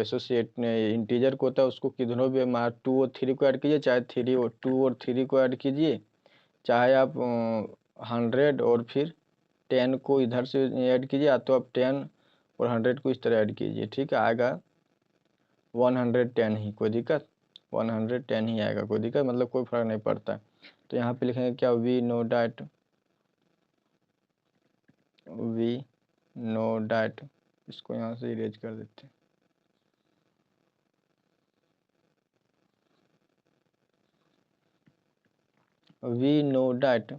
एसोसिएट इंटीजर को होता है उसको किधरों भी मार 2 और 3 को ऐड कीजिए, चाहे 3 और 2 और 3 को ऐड कीजिए, चाहे आप 100 और फिर 10 को इधर से ऐड कीजिए, या तो आप 10 और 100 को इस तरह ऐड कीजिए, ठीक है, आएगा 110 ही। कोई दिक्कत, 110 ही आएगा, कोई दिक्कत, मतलब कोई फर्क नहीं पड़ता। तो यहाँ पे लिखेंगे क्या, we know that, we know that, इसको यहाँ से इरेज कर देते हैं। वी नो डैट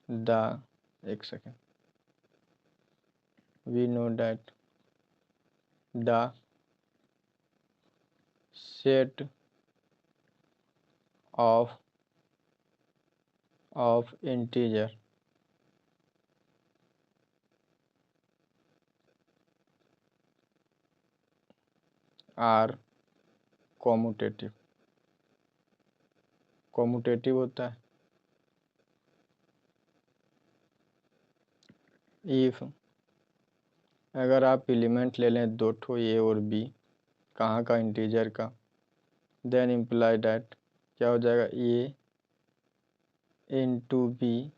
द, एक second, we know that the set of integer are commutative. Commutative होता है इफ, अगर आप एलिमेंट ले लें दो ठो ए और बी, कहाँ का, इंटीजर का, देन इम्प्लाई डैट क्या हो जाएगा, ए into B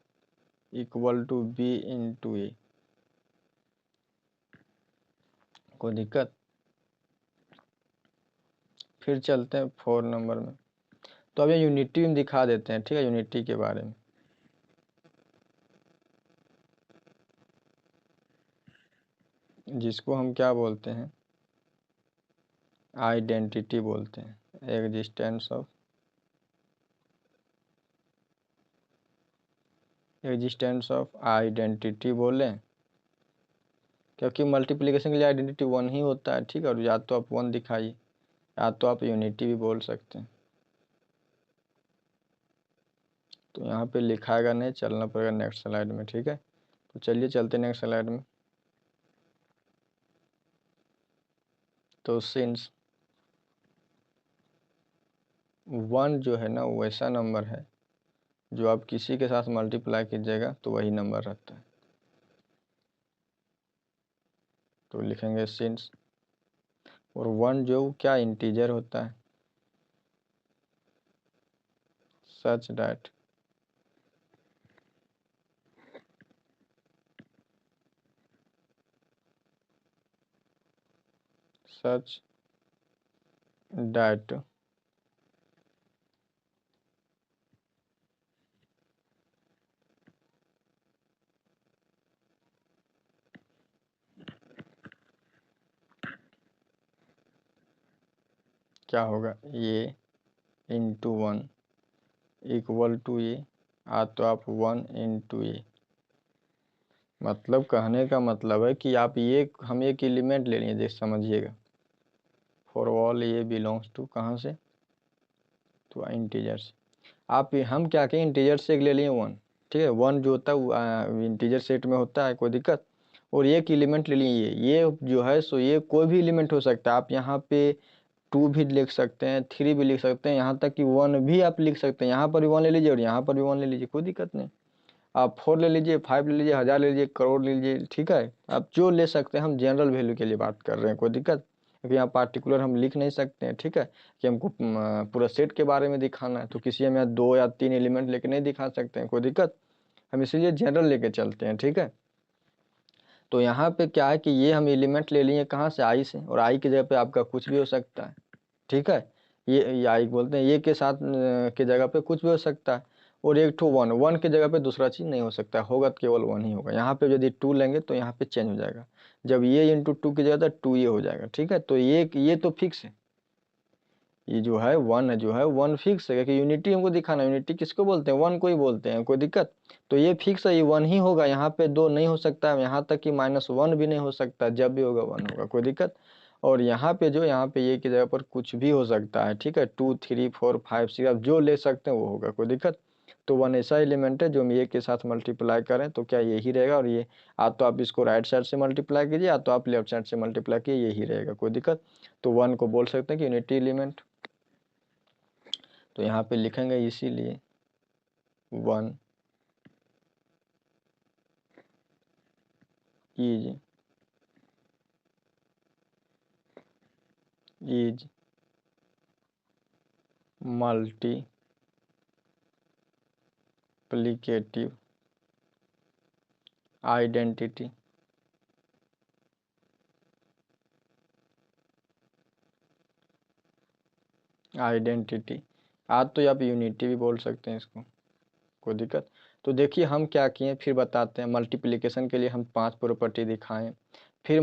equal to B into A. कोई दिक्कत। फिर चलते हैं 4 नंबर में। तो अब ये यूनिटी में दिखा देते हैं, ठीक है, यूनिटी के बारे में। जिसको हम क्या बोलते हैं, आइडेंटिटी बोलते हैं, एग्जिस्टेंस ऑफ आइडेंटिटी बोलें, क्योंकि मल्टीप्लिकेशन के लिए आइडेंटिटी 1 ही होता है, ठीक है, और या तो आप 1 दिखाइए, या तो आप यूनिटी भी बोल सकते हैं। तो यहाँ पे लिखाएगा नहीं, चलना पड़ेगा नेक्स्ट स्लाइड में, ठीक है। तो चलिए चलते नेक्स्ट स्लाइड में। तो सिंस 1 जो है ना वो ऐसा नंबर है जो आप किसी के साथ मल्टीप्लाई कीजिएगा तो वही नंबर रहता है। तो लिखेंगे सिंस, और 1 जो क्या इंटीजर होता है, सच डैट सच डैट क्या होगा, ए इंटू 1 इक्वल टू ए तो आप 1 × मतलब कहने का मतलब है कि आप ये हम एक एलिमेंट ले लिए, देख समझिएगा, फॉर ऑल ये बिलोंग्स टू कहाँ से, तो इंटीजर से। आप हम क्या कहें, इंटीजर से एक ले लिए 1, ठीक है, 1 जो होता है वो इंटीजर सेट में होता है, कोई दिक्कत। और एक एलिमेंट ले लिए, ये जो है सो ये कोई भी एलिमेंट हो सकता है। आप यहाँ पे 2 भी लिख सकते हैं, 3 भी लिख सकते हैं, यहाँ तक कि 1 भी आप लिख सकते हैं। यहाँ पर भी 1 ले लीजिए और यहाँ पर भी 1 ले लीजिए, कोई दिक्कत नहीं। आप 4 ले लीजिए, 5 ले लीजिए, 1000 ले लीजिए, करोड़ ले लीजिए, ठीक है, आप जो ले सकते हैं। हम जनरल वैल्यू के लिए बात कर रहे हैं, कोई दिक्कत, क्योंकि यहाँ पार्टिकुलर हम लिख नहीं सकते हैं, ठीक है, कि हमको पूरा सेट के बारे में दिखाना है, तो किसी हम यहाँ 2 या 3 एलिमेंट लेके नहीं दिखा सकते हैं, कोई दिक्कत। हम इसीलिए जनरल लेके चलते हैं, ठीक है। तो यहाँ पे क्या है कि ये हम एलिमेंट ले लिए कहाँ से, आई से, और आई की जगह पे आपका कुछ भी हो सकता है, ठीक है। ये आई बोलते हैं, ये के साथ के जगह पे कुछ भी हो सकता है। और एक ठो 1 की जगह पे दूसरा चीज़ नहीं हो सकता, होगा तो केवल 1 ही होगा। यहाँ पे यदि 2 लेंगे तो यहाँ पे चेंज हो जाएगा, जब ये इंटू 2 की जगह तो 2 ये हो जाएगा, ठीक है। तो ये तो फिक्स है, ये जो है 1 है, जो है 1 फिक्स है, क्योंकि यूनिटी हमको दिखाना है। यूनिटी किसको बोलते हैं, 1 को ही बोलते हैं, कोई दिक्कत। तो ये फिक्स है, ये 1 ही होगा, यहाँ पे 2 नहीं हो सकता है, यहाँ तक कि -1 भी नहीं हो सकता, जब भी होगा 1 होगा, कोई दिक्कत। और यहाँ पे जो, यहाँ पे ये की जगह पर कुछ भी हो सकता है, ठीक है, 2 3 4 5 6 आप जो ले सकते हैं वो होगा, कोई दिक्कत। तो 1 ऐसा एलिमेंट है जो हम ये के साथ मल्टीप्लाई करें तो क्या यही रहेगा, और ये तो आप इसको राइट साइड से मल्टीप्लाई कीजिए, तो आप लेफ्ट साइड से मल्टीप्लाई कीजिए, यही रहेगा, कोई दिक्कत। तो 1 को बोल सकते हैं कि यूनिटी एलिमेंट। तो यहाँ पे लिखेंगे इसीलिए 1 इज मल्टीप्लिकेटिव आइडेंटिटी तो आप यूनिटी भी बोल सकते हैं इसको, कोई दिक्कत। तो देखिए हम क्या किए, फिर बताते हैं। मल्टीप्लिकेशन के लिए हम 5 प्रॉपर्टी दिखाएं, फिर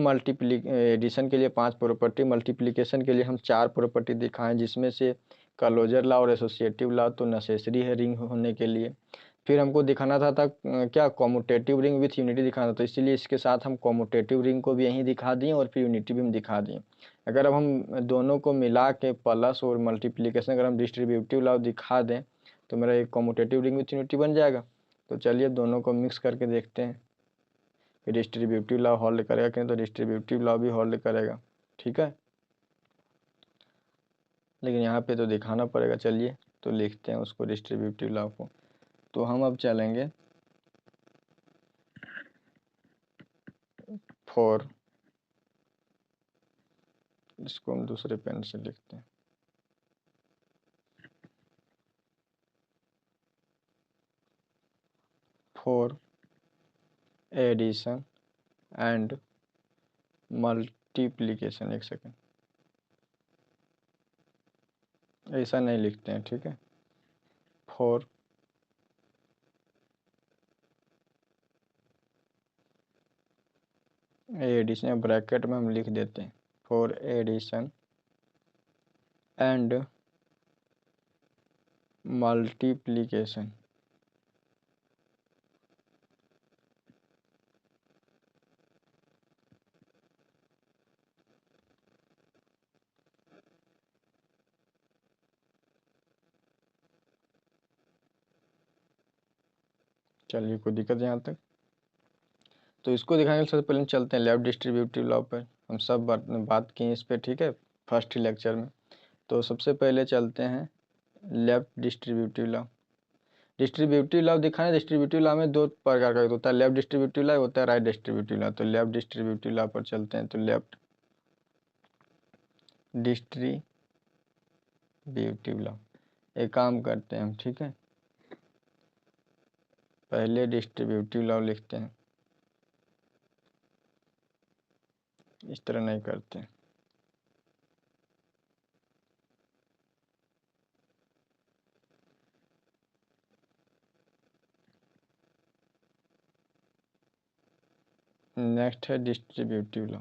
एडिशन के लिए 5 प्रॉपर्टी, मल्टीप्लिकेशन के लिए हम 4 प्रॉपर्टी दिखाएं, जिसमें से क्लोजर लॉ और एसोसिएटिव लॉ तो नेसेसरी है रिंग होने के लिए। फिर हमको दिखाना था क्या, कॉम्यूटेटिव रिंग विथ यूनिटी दिखाना था, तो इसीलिए इसके साथ हम कॉम्यूटेटिव रिंग को भी यहीं दिखा दिए और फिर यूनिटी भी हम दिखा दिए। अगर अब हम दोनों को मिला के प्लस और मल्टीप्लिकेशन अगर हम डिस्ट्रीब्यूटिव लॉ दिखा दें तो मेरा एक कॉम्यूटेटिव रिंग विथ यूनिटी बन जाएगा। तो चलिए दोनों को मिक्स करके देखते हैं कि डिस्ट्रीब्यूटिव लॉ होल्ड करेगा कि नहीं, तो डिस्ट्रीब्यूटिव लॉ भी होल्ड करेगा, ठीक है। लेकिन यहाँ पे तो दिखाना पड़ेगा, चलिए तो लिखते हैं उसको, डिस्ट्रीब्यूटिव लॉ को। तो हम अब चलेंगे फॉर, इसको हम दूसरे पेन से लिखते हैं, फॉर एडिशन एंड मल्टीप्लिकेशन। एक सेकेंड, ऐसा नहीं लिखते हैं, ठीक है। फॉर एडिशन, ब्रैकेट में हम लिख देते हैं फॉर एडिशन एंड मल्टीप्लिकेशन। चलिए कोई दिक्कत है यहाँ तक। तो इसको दिखाने के सबसे पहले चलते हैं लेफ्ट डिस्ट्रीब्यूटिव लॉ पर। हम सब बात की इस पर, ठीक है, फर्स्ट ही लेक्चर में। तो सबसे पहले चलते हैं left distributive law. Distributive law दिखाने, डिस्ट्रीब्यूटिव लॉ में 2 प्रकार का होता है, लेफ्ट डिस्ट्रीब्यूटिव लॉ होता है राइट डिस्ट्रीब्यूटिव लॉ। तो लेफ्ट डिस्ट्रीब्यूटिव लॉ पर चलते हैं। तो लेफ्ट डिस्ट्रीब्यूटिव लॉ, एक काम करते हैं हम, ठीक है, पहले डिस्ट्रीब्यूटिव लॉ लिखते हैं, इस तरह नहीं करते। नेक्स्ट है डिस्ट्रीब्यूटिव लॉ।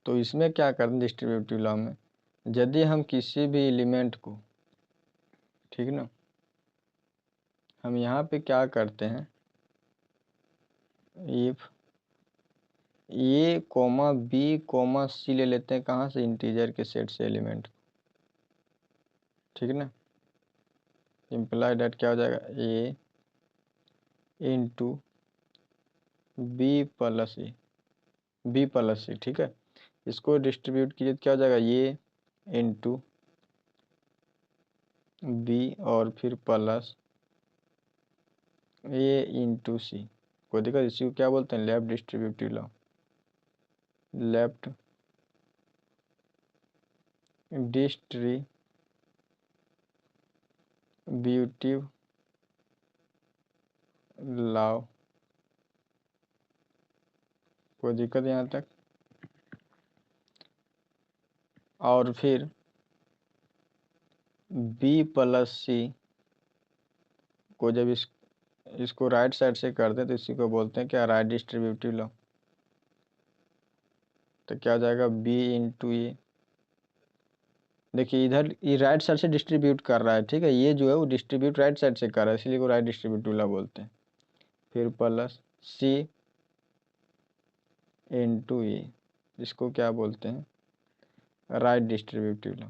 तो इसमें क्या करते हैं डिस्ट्रीब्यूटिव लॉ में, यदि हम किसी भी एलिमेंट को, ठीक ना, हम यहाँ पे क्या करते हैं, if A comma B comma c ले लेते हैं, कहाँ से, इंटीजर के सेट से एलिमेंट, ठीक ना, इम्प्लाई डेट क्या हो जाएगा, ए इंटू बी प्लस सी, ठीक है। इसको डिस्ट्रीब्यूट कीजिए तो क्या हो जाएगा, ये इंटू बी और फिर प्लस ए इंटू सी, कोई दिक्कत, इसी को क्या बोलते हैं, left distributive law, left distributive law, कोई दिक्कत यहाँ तक। और फिर बी प्लस सी को जब इसको राइट साइड से करते हैं तो इसी को बोलते हैं क्या, राइट डिस्ट्रीब्यूटिव लॉ। तो क्या हो जाएगा, बी इंटू ए, देखिए इधर ये राइट साइड से डिस्ट्रीब्यूट कर रहा है, ठीक है, ये जो है वो डिस्ट्रीब्यूट राइट साइड से कर रहा है, इसलिए को राइट डिस्ट्रीब्यूटिव लॉ बोलते हैं। फिर प्लस सी इंटू ए, इसको क्या बोलते हैं, right distributive law,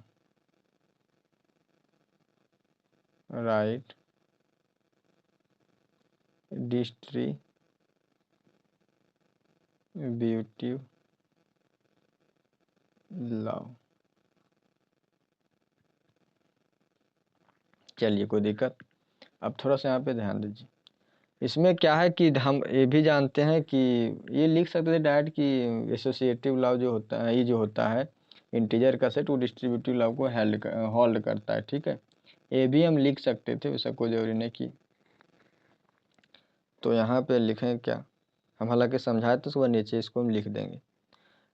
right distributive law. चलिए कोई दिक्कत। अब थोड़ा सा यहाँ पे ध्यान दीजिए, इसमें क्या है कि हम ये भी जानते हैं कि ये लिख सकते थे डायरेक्ट कि एसोसिएटिव लॉ जो होता है, ये जो होता है इंटीजर का सेट, वो डिस्ट्रीब्यूटिव लॉ को होल्ड करता है, ठीक है, ये भी हम लिख सकते थे, वैसा कोई जरूरी नहीं कि। तो यहाँ पे लिखें क्या, हम हालांकि समझाए तो सुबह, नीचे इसको हम लिख देंगे।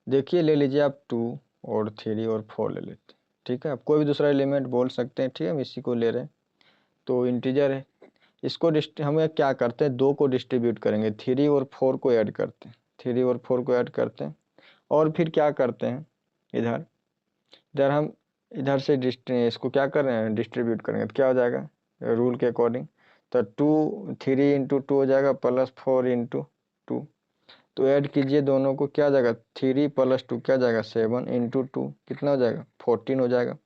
देखिए ले लीजिए आप 2 और 3 और 4 ले लेते हैं, ठीक है, आप कोई भी दूसरा एलिमेंट बोल सकते हैं, ठीक है, हम इसी को ले रहे हैं। तो इंटीजर है, इसको हम क्या करते हैं, 2 को डिस्ट्रीब्यूट करेंगे, 3 और 4 को ऐड करते हैं, 3 और 4 को ऐड करते हैं, और फिर क्या करते हैं, इधर इधर हम इधर से इसको क्या कर रहे हैं, डिस्ट्रीब्यूट करेंगे, तो क्या हो जाएगा रूल के अकॉर्डिंग, तो 3 इंटू 2 हो जाएगा प्लस 4 इंटू 2, तो ऐड कीजिए दोनों को, क्या हो जाएगा, 3 प्लस 2 क्या हो जाएगा, 7 इंटू 2 कितना हो जाएगा, 14 हो जाएगा,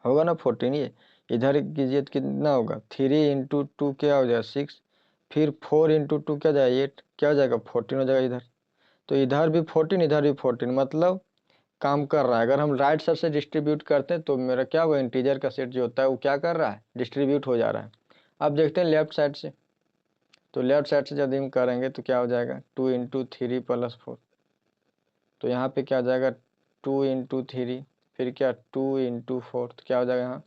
होगा ना 14। ये इधर कीजिए तो कितना होगा, 3 इंटू 2 क्या हो जाएगा 6, फिर 4 इंटू 2 क्या जाएगा 8, क्या हो जाएगा 14 हो जाएगा इधर। तो इधर भी 14 इधर भी 14, मतलब काम कर रहा है। अगर हम राइट साइड से डिस्ट्रीब्यूट करते हैं तो मेरा क्या होगा, इंटीजर का सेट जो होता है वो क्या कर रहा है, डिस्ट्रीब्यूट हो जा रहा है। अब देखते हैं लेफ्ट साइड से, तो लेफ्ट साइड से जब हम करेंगे तो क्या हो जाएगा, 2 इंटू 3 प्लस 4, तो यहाँ पे क्या हो जाएगा 2 इंटू 3, फिर क्या 2 इंटू 4, तो क्या हो जाएगा यहाँ,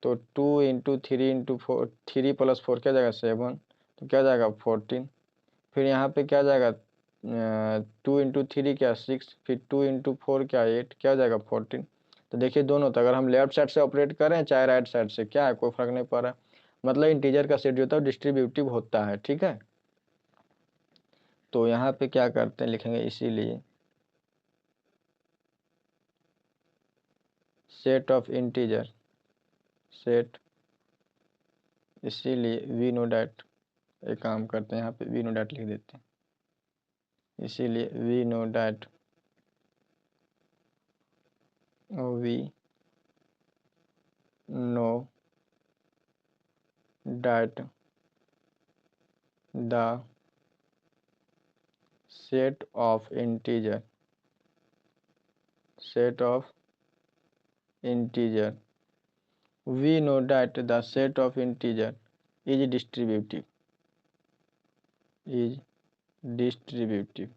तो 2 इंटू 3 इंटू 4, 3 प्लस 4 क्या जाएगा 7, तो क्या जाएगा 14, फिर यहाँ पे क्या जाएगा 2 इंटू 3 क्या 6, फिर 2 इंटू 4 क्या 8, क्या हो जाएगा 14। तो देखिए दोनों, तो अगर हम लेफ्ट साइड से ऑपरेट करें चाहे राइट साइड से, क्या है कोई फर्क नहीं पड़ रहा, मतलब इंटीजर का सेट जो होता है डिस्ट्रीब्यूटिव होता है, ठीक है। तो यहाँ पे क्या करते हैं, लिखेंगे इसीलिए सेट ऑफ इंटीजर, सेट, इसीलिए वी नो डैट, एक काम करते हैं यहाँ पे वी नो डैट लिख देते हैं, इसीलिए we know that, we know that the set of integer, set of integer, we know that the set of integer is distributive, is distributive,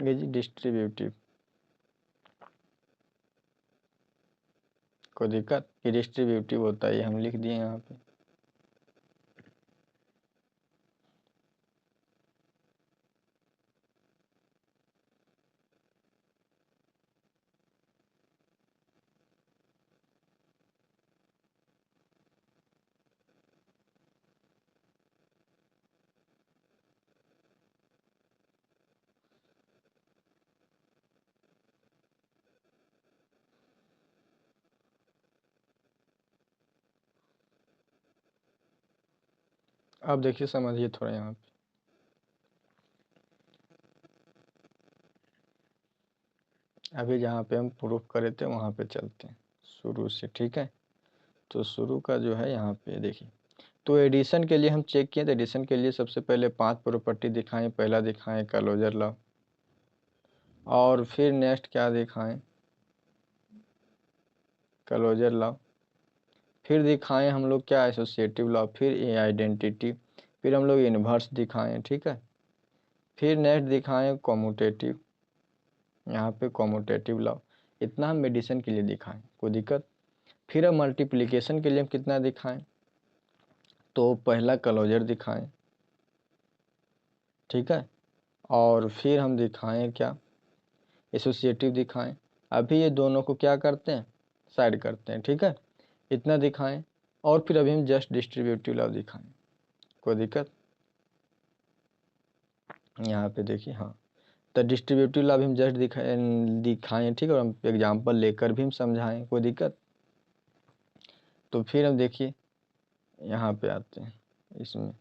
is distributive। कोई दिक्कत, ये डिस्ट्रीब्यूटिव होता है, ये हम लिख दिए यहाँ पे। अब देखिए समझिए थोड़ा यहाँ पे, अभी जहाँ पे हम प्रूफ करे थे वहाँ पे चलते हैं शुरू से, ठीक है। तो शुरू का जो है यहाँ पे देखिए, तो एडिशन के लिए हम चेक किए, तो एडिशन के लिए सबसे पहले 5 प्रॉपर्टी दिखाएं। पहला दिखाएं क्लोजर लॉ, और फिर नेक्स्ट क्या दिखाएं, क्लोजर लॉ, फिर दिखाएं हम लोग क्या, एसोसिएटिव लॉ, फिर ए आइडेंटिटी, फिर हम लोग इन्वर्स दिखाएं, ठीक है। फिर नेक्स्ट दिखाएं कॉम्यूटेटिव, यहाँ पे कॉम्यूटेटिव लॉ, इतना हम मेडिसिन के लिए दिखाएं, कोई दिक्कत। फिर हम मल्टीप्लिकेशन के लिए हम कितना दिखाएं, तो पहला क्लोजर दिखाएं, ठीक है। और फिर हम दिखाएं क्या, एसोसिएटिव दिखाएं। अभी ये दोनों को क्या करते हैं, साइड करते हैं, ठीक है, इतना दिखाएं। और फिर अभी हम जस्ट डिस्ट्रीब्यूटिव लॉ दिखाएं, कोई दिक्कत। यहाँ पे देखिए, हाँ, तो डिस्ट्रीब्यूटिव लॉ भी हम जस्ट दिखाएं, ठीक है, और हम एग्जाम्पल लेकर भी हम समझाएं, कोई दिक्कत। तो फिर हम देखिए यहाँ पे आते हैं इसमें,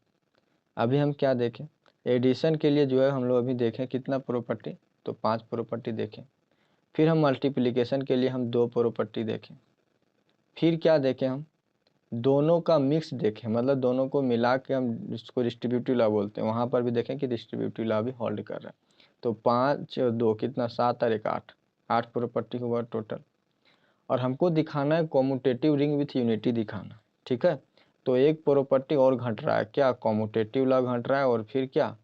अभी हम क्या देखें, एडिशन के लिए जो है हम लोग अभी देखें कितना प्रॉपर्टी, तो 5 प्रॉपर्टी देखें। फिर हम मल्टीप्लिकेशन के लिए हम 2 प्रॉपर्टी देखें। फिर क्या देखें, हम दोनों का मिक्स देखें, मतलब दोनों को मिला के हम इसको डिस्ट्रीब्यूटिव लॉ बोलते हैं, वहाँ पर भी देखें कि डिस्ट्रीब्यूटिव लॉ भी होल्ड कर रहा है। तो 5 और 2 कितना, 7 और 1 8, 8 प्रॉपर्टी हुआ टोटल। और हमको दिखाना है कॉम्यूटेटिव रिंग विथ यूनिटी दिखाना, ठीक है। तो एक प्रॉपर्टी और घट रहा है, क्या, कॉम्यूटेटिव लॉ घट रहा है, और फिर क्या,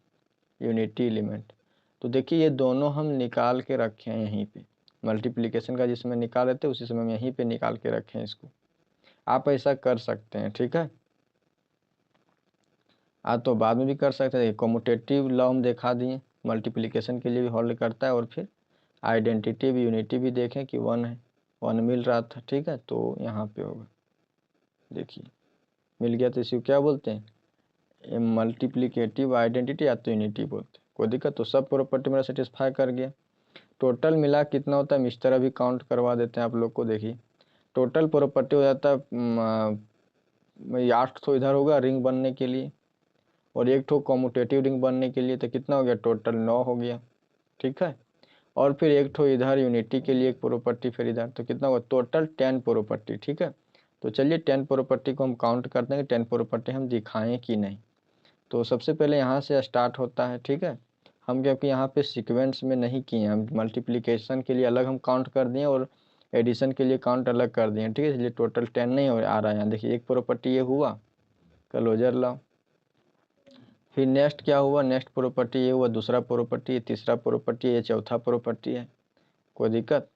यूनिटी एलिमेंट। तो देखिए ये दोनों हम निकाल के रखे हैं यहीं पे, मल्टीप्लिकेशन का जिसमें निकाल रहे थे उसी समय हम यहीं पे निकाल के रखे हैं इसको। आप ऐसा कर सकते हैं, ठीक है। तो बाद में भी कर सकते हैं, कॉम्यूटेटिव लॉ हम दिखा दिए, मल्टीप्लिकेशन के लिए भी होल्ड करता है, और फिर आइडेंटिटी भी, यूनिटी भी देखें कि 1 है, 1 मिल रहा था, ठीक है। तो यहाँ पे होगा, देखिए मिल गया, तो इसी को क्या बोलते हैं, मल्टीप्लिकेटिव आइडेंटिटी या तो यूनिटी बोलते हैं, कोई दिक्कत। तो सब प्रॉपर्टी मेरा सेटिस्फाई कर गया। टोटल मिला कितना होता है, इस तरह भी काउंट करवा देते हैं आप लोग को, देखिए टोटल प्रॉपर्टी हो जाता है 8 तो इधर होगा रिंग बनने के लिए, और एक ठो कॉम्यूटेटिव रिंग बनने के लिए, तो कितना हो गया, टोटल 9 हो गया, ठीक है। और फिर एक ठो इधर यूनिटी के लिए एक प्रॉपर्टी, फिर इधर, तो कितना होगा, टोटल 10 प्रॉपर्टी, ठीक है। तो चलिए 10 प्रॉपर्टी को हम काउंट करते हैं कि 10 प्रॉपर्टी हम दिखाएं कि नहीं। तो सबसे पहले यहाँ से स्टार्ट होता है, ठीक है। हम क्योंकि यहाँ पे सीक्वेंस में नहीं किए, हम मल्टीप्लिकेशन के लिए अलग हम काउंट कर दिए और एडिशन के लिए काउंट अलग कर दिए, ठीक है। इसलिए टोटल 10 नहीं आ रहा है यहाँ, देखिए एक प्रॉपर्टी ये हुआ क्लोजर लॉ। फिर नेक्स्ट क्या हुआ, नेक्स्ट प्रॉपर्टी ये हुआ, दूसरा प्रॉपर्टी, ये तीसरा प्रॉपर्टी, ये चौथा प्रॉपर्टी है, कोई दिक्कत।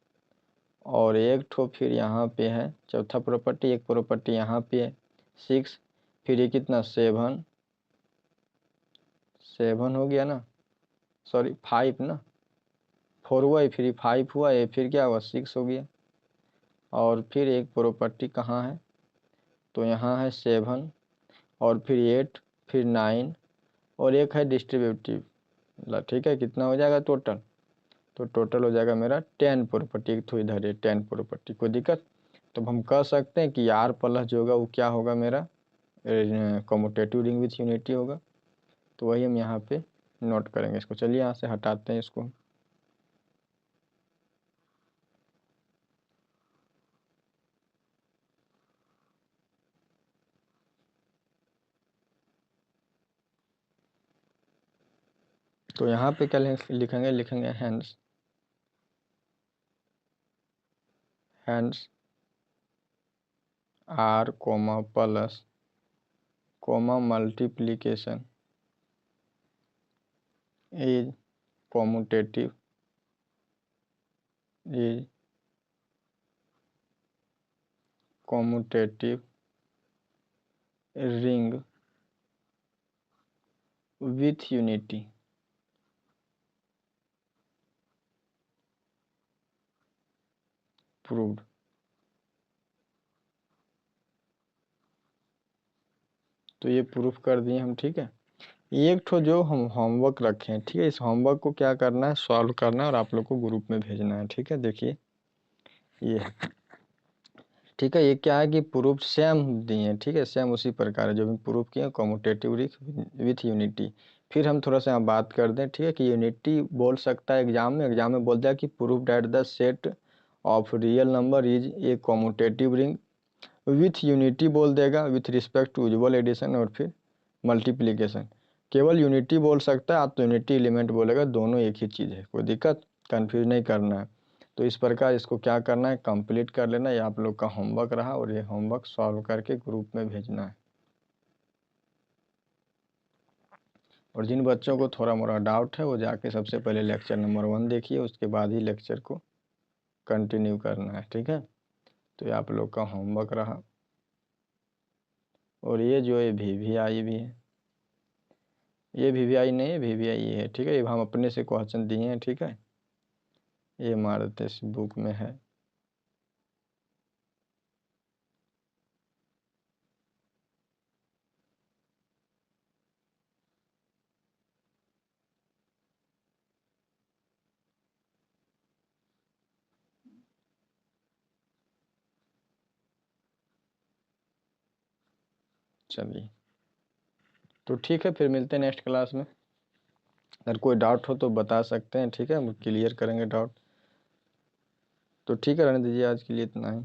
और एक ठो फिर यहाँ पे है चौथा प्रॉपर्टी, एक प्रॉपर्टी यहाँ पे है 6, फिर ये कितना 7 हो गया ना, सॉरी 5 ना, 4 हुआ, ये फिर 5 हुआ, ये फिर क्या हुआ 6 हो गया। और फिर एक प्रॉपर्टी कहाँ है, तो यहाँ है 7, और फिर 8, फिर 9, और एक है डिस्ट्रीब्यूटिव, ठीक है। कितना हो जाएगा टोटल, तो टोटल हो जाएगा मेरा 10 प्रॉपर्टी, तो इधर है 10 प्रॉपर्टी, कोई दिक्कत। तो हम कह सकते हैं कि R प्लस जो होगा वो क्या होगा, मेरा कॉम्यूटेटिव रिंग विथ यूनिटी होगा। तो वही हम यहाँ पे नोट करेंगे इसको, चलिए यहाँ से हटाते हैं इसको। तो यहाँ पे क्या लिखेंगे, लिखेंगे hence R comma plus comma multiplication is commutative is commutative ring with unity. Proved. तो ये प्रूफ कर दिए हम, ठीक है। एक ठो जो हम होमवर्क रखे हैं, ठीक है, इस होमवर्क को क्या करना है, सॉल्व करना है और आप लोग को ग्रुप में भेजना है, ठीक है। देखिए ये ठीक है। ये क्या है कि प्रूफ सेम दिए हैं, ठीक है, सेम उसी प्रकार है जो भी प्रूफ किए कॉम्यूटेटिव रिंग विथ यूनिटी। फिर हम थोड़ा सा यहाँ बात कर दें, ठीक है, कि यूनिटी बोल सकता है एग्जाम में बोल दिया कि proof that the set of real number is a commutative ring. With unity बोल देगा with respect to usual addition और फिर मल्टीप्लीकेशन। केवल यूनिटी बोल सकता है, आप तो यूनिटी एलिमेंट बोलेगा, दोनों एक ही चीज़ है, कोई दिक्कत, कन्फ्यूज नहीं करना है। तो इस प्रकार इसको क्या करना है, कंप्लीट कर लेना। ये आप लोग का होमवर्क रहा और ये होमवर्क सॉल्व करके ग्रुप में भेजना है। और जिन बच्चों को थोड़ा मोड़ा डाउट है वो जाके सबसे पहले लेक्चर नंबर 1 देखिए, उसके बाद ही लेक्चर को कंटिन्यू करना है, ठीक है। तो ये आप लोग का होमवर्क रहा। और ये जो है VVI भी है, ये VVI नहीं है, VVI ये है, ठीक है। ये हम अपने से क्वेश्चन दिए हैं, ठीक है, ये हमारे इस बुक में है। चलिए, तो ठीक है, फिर मिलते हैं नेक्स्ट क्लास में। अगर कोई डाउट हो तो बता सकते हैं, ठीक है, हम क्लियर करेंगे डाउट। तो ठीक है, रहने दीजिए, आज के लिए इतना ही।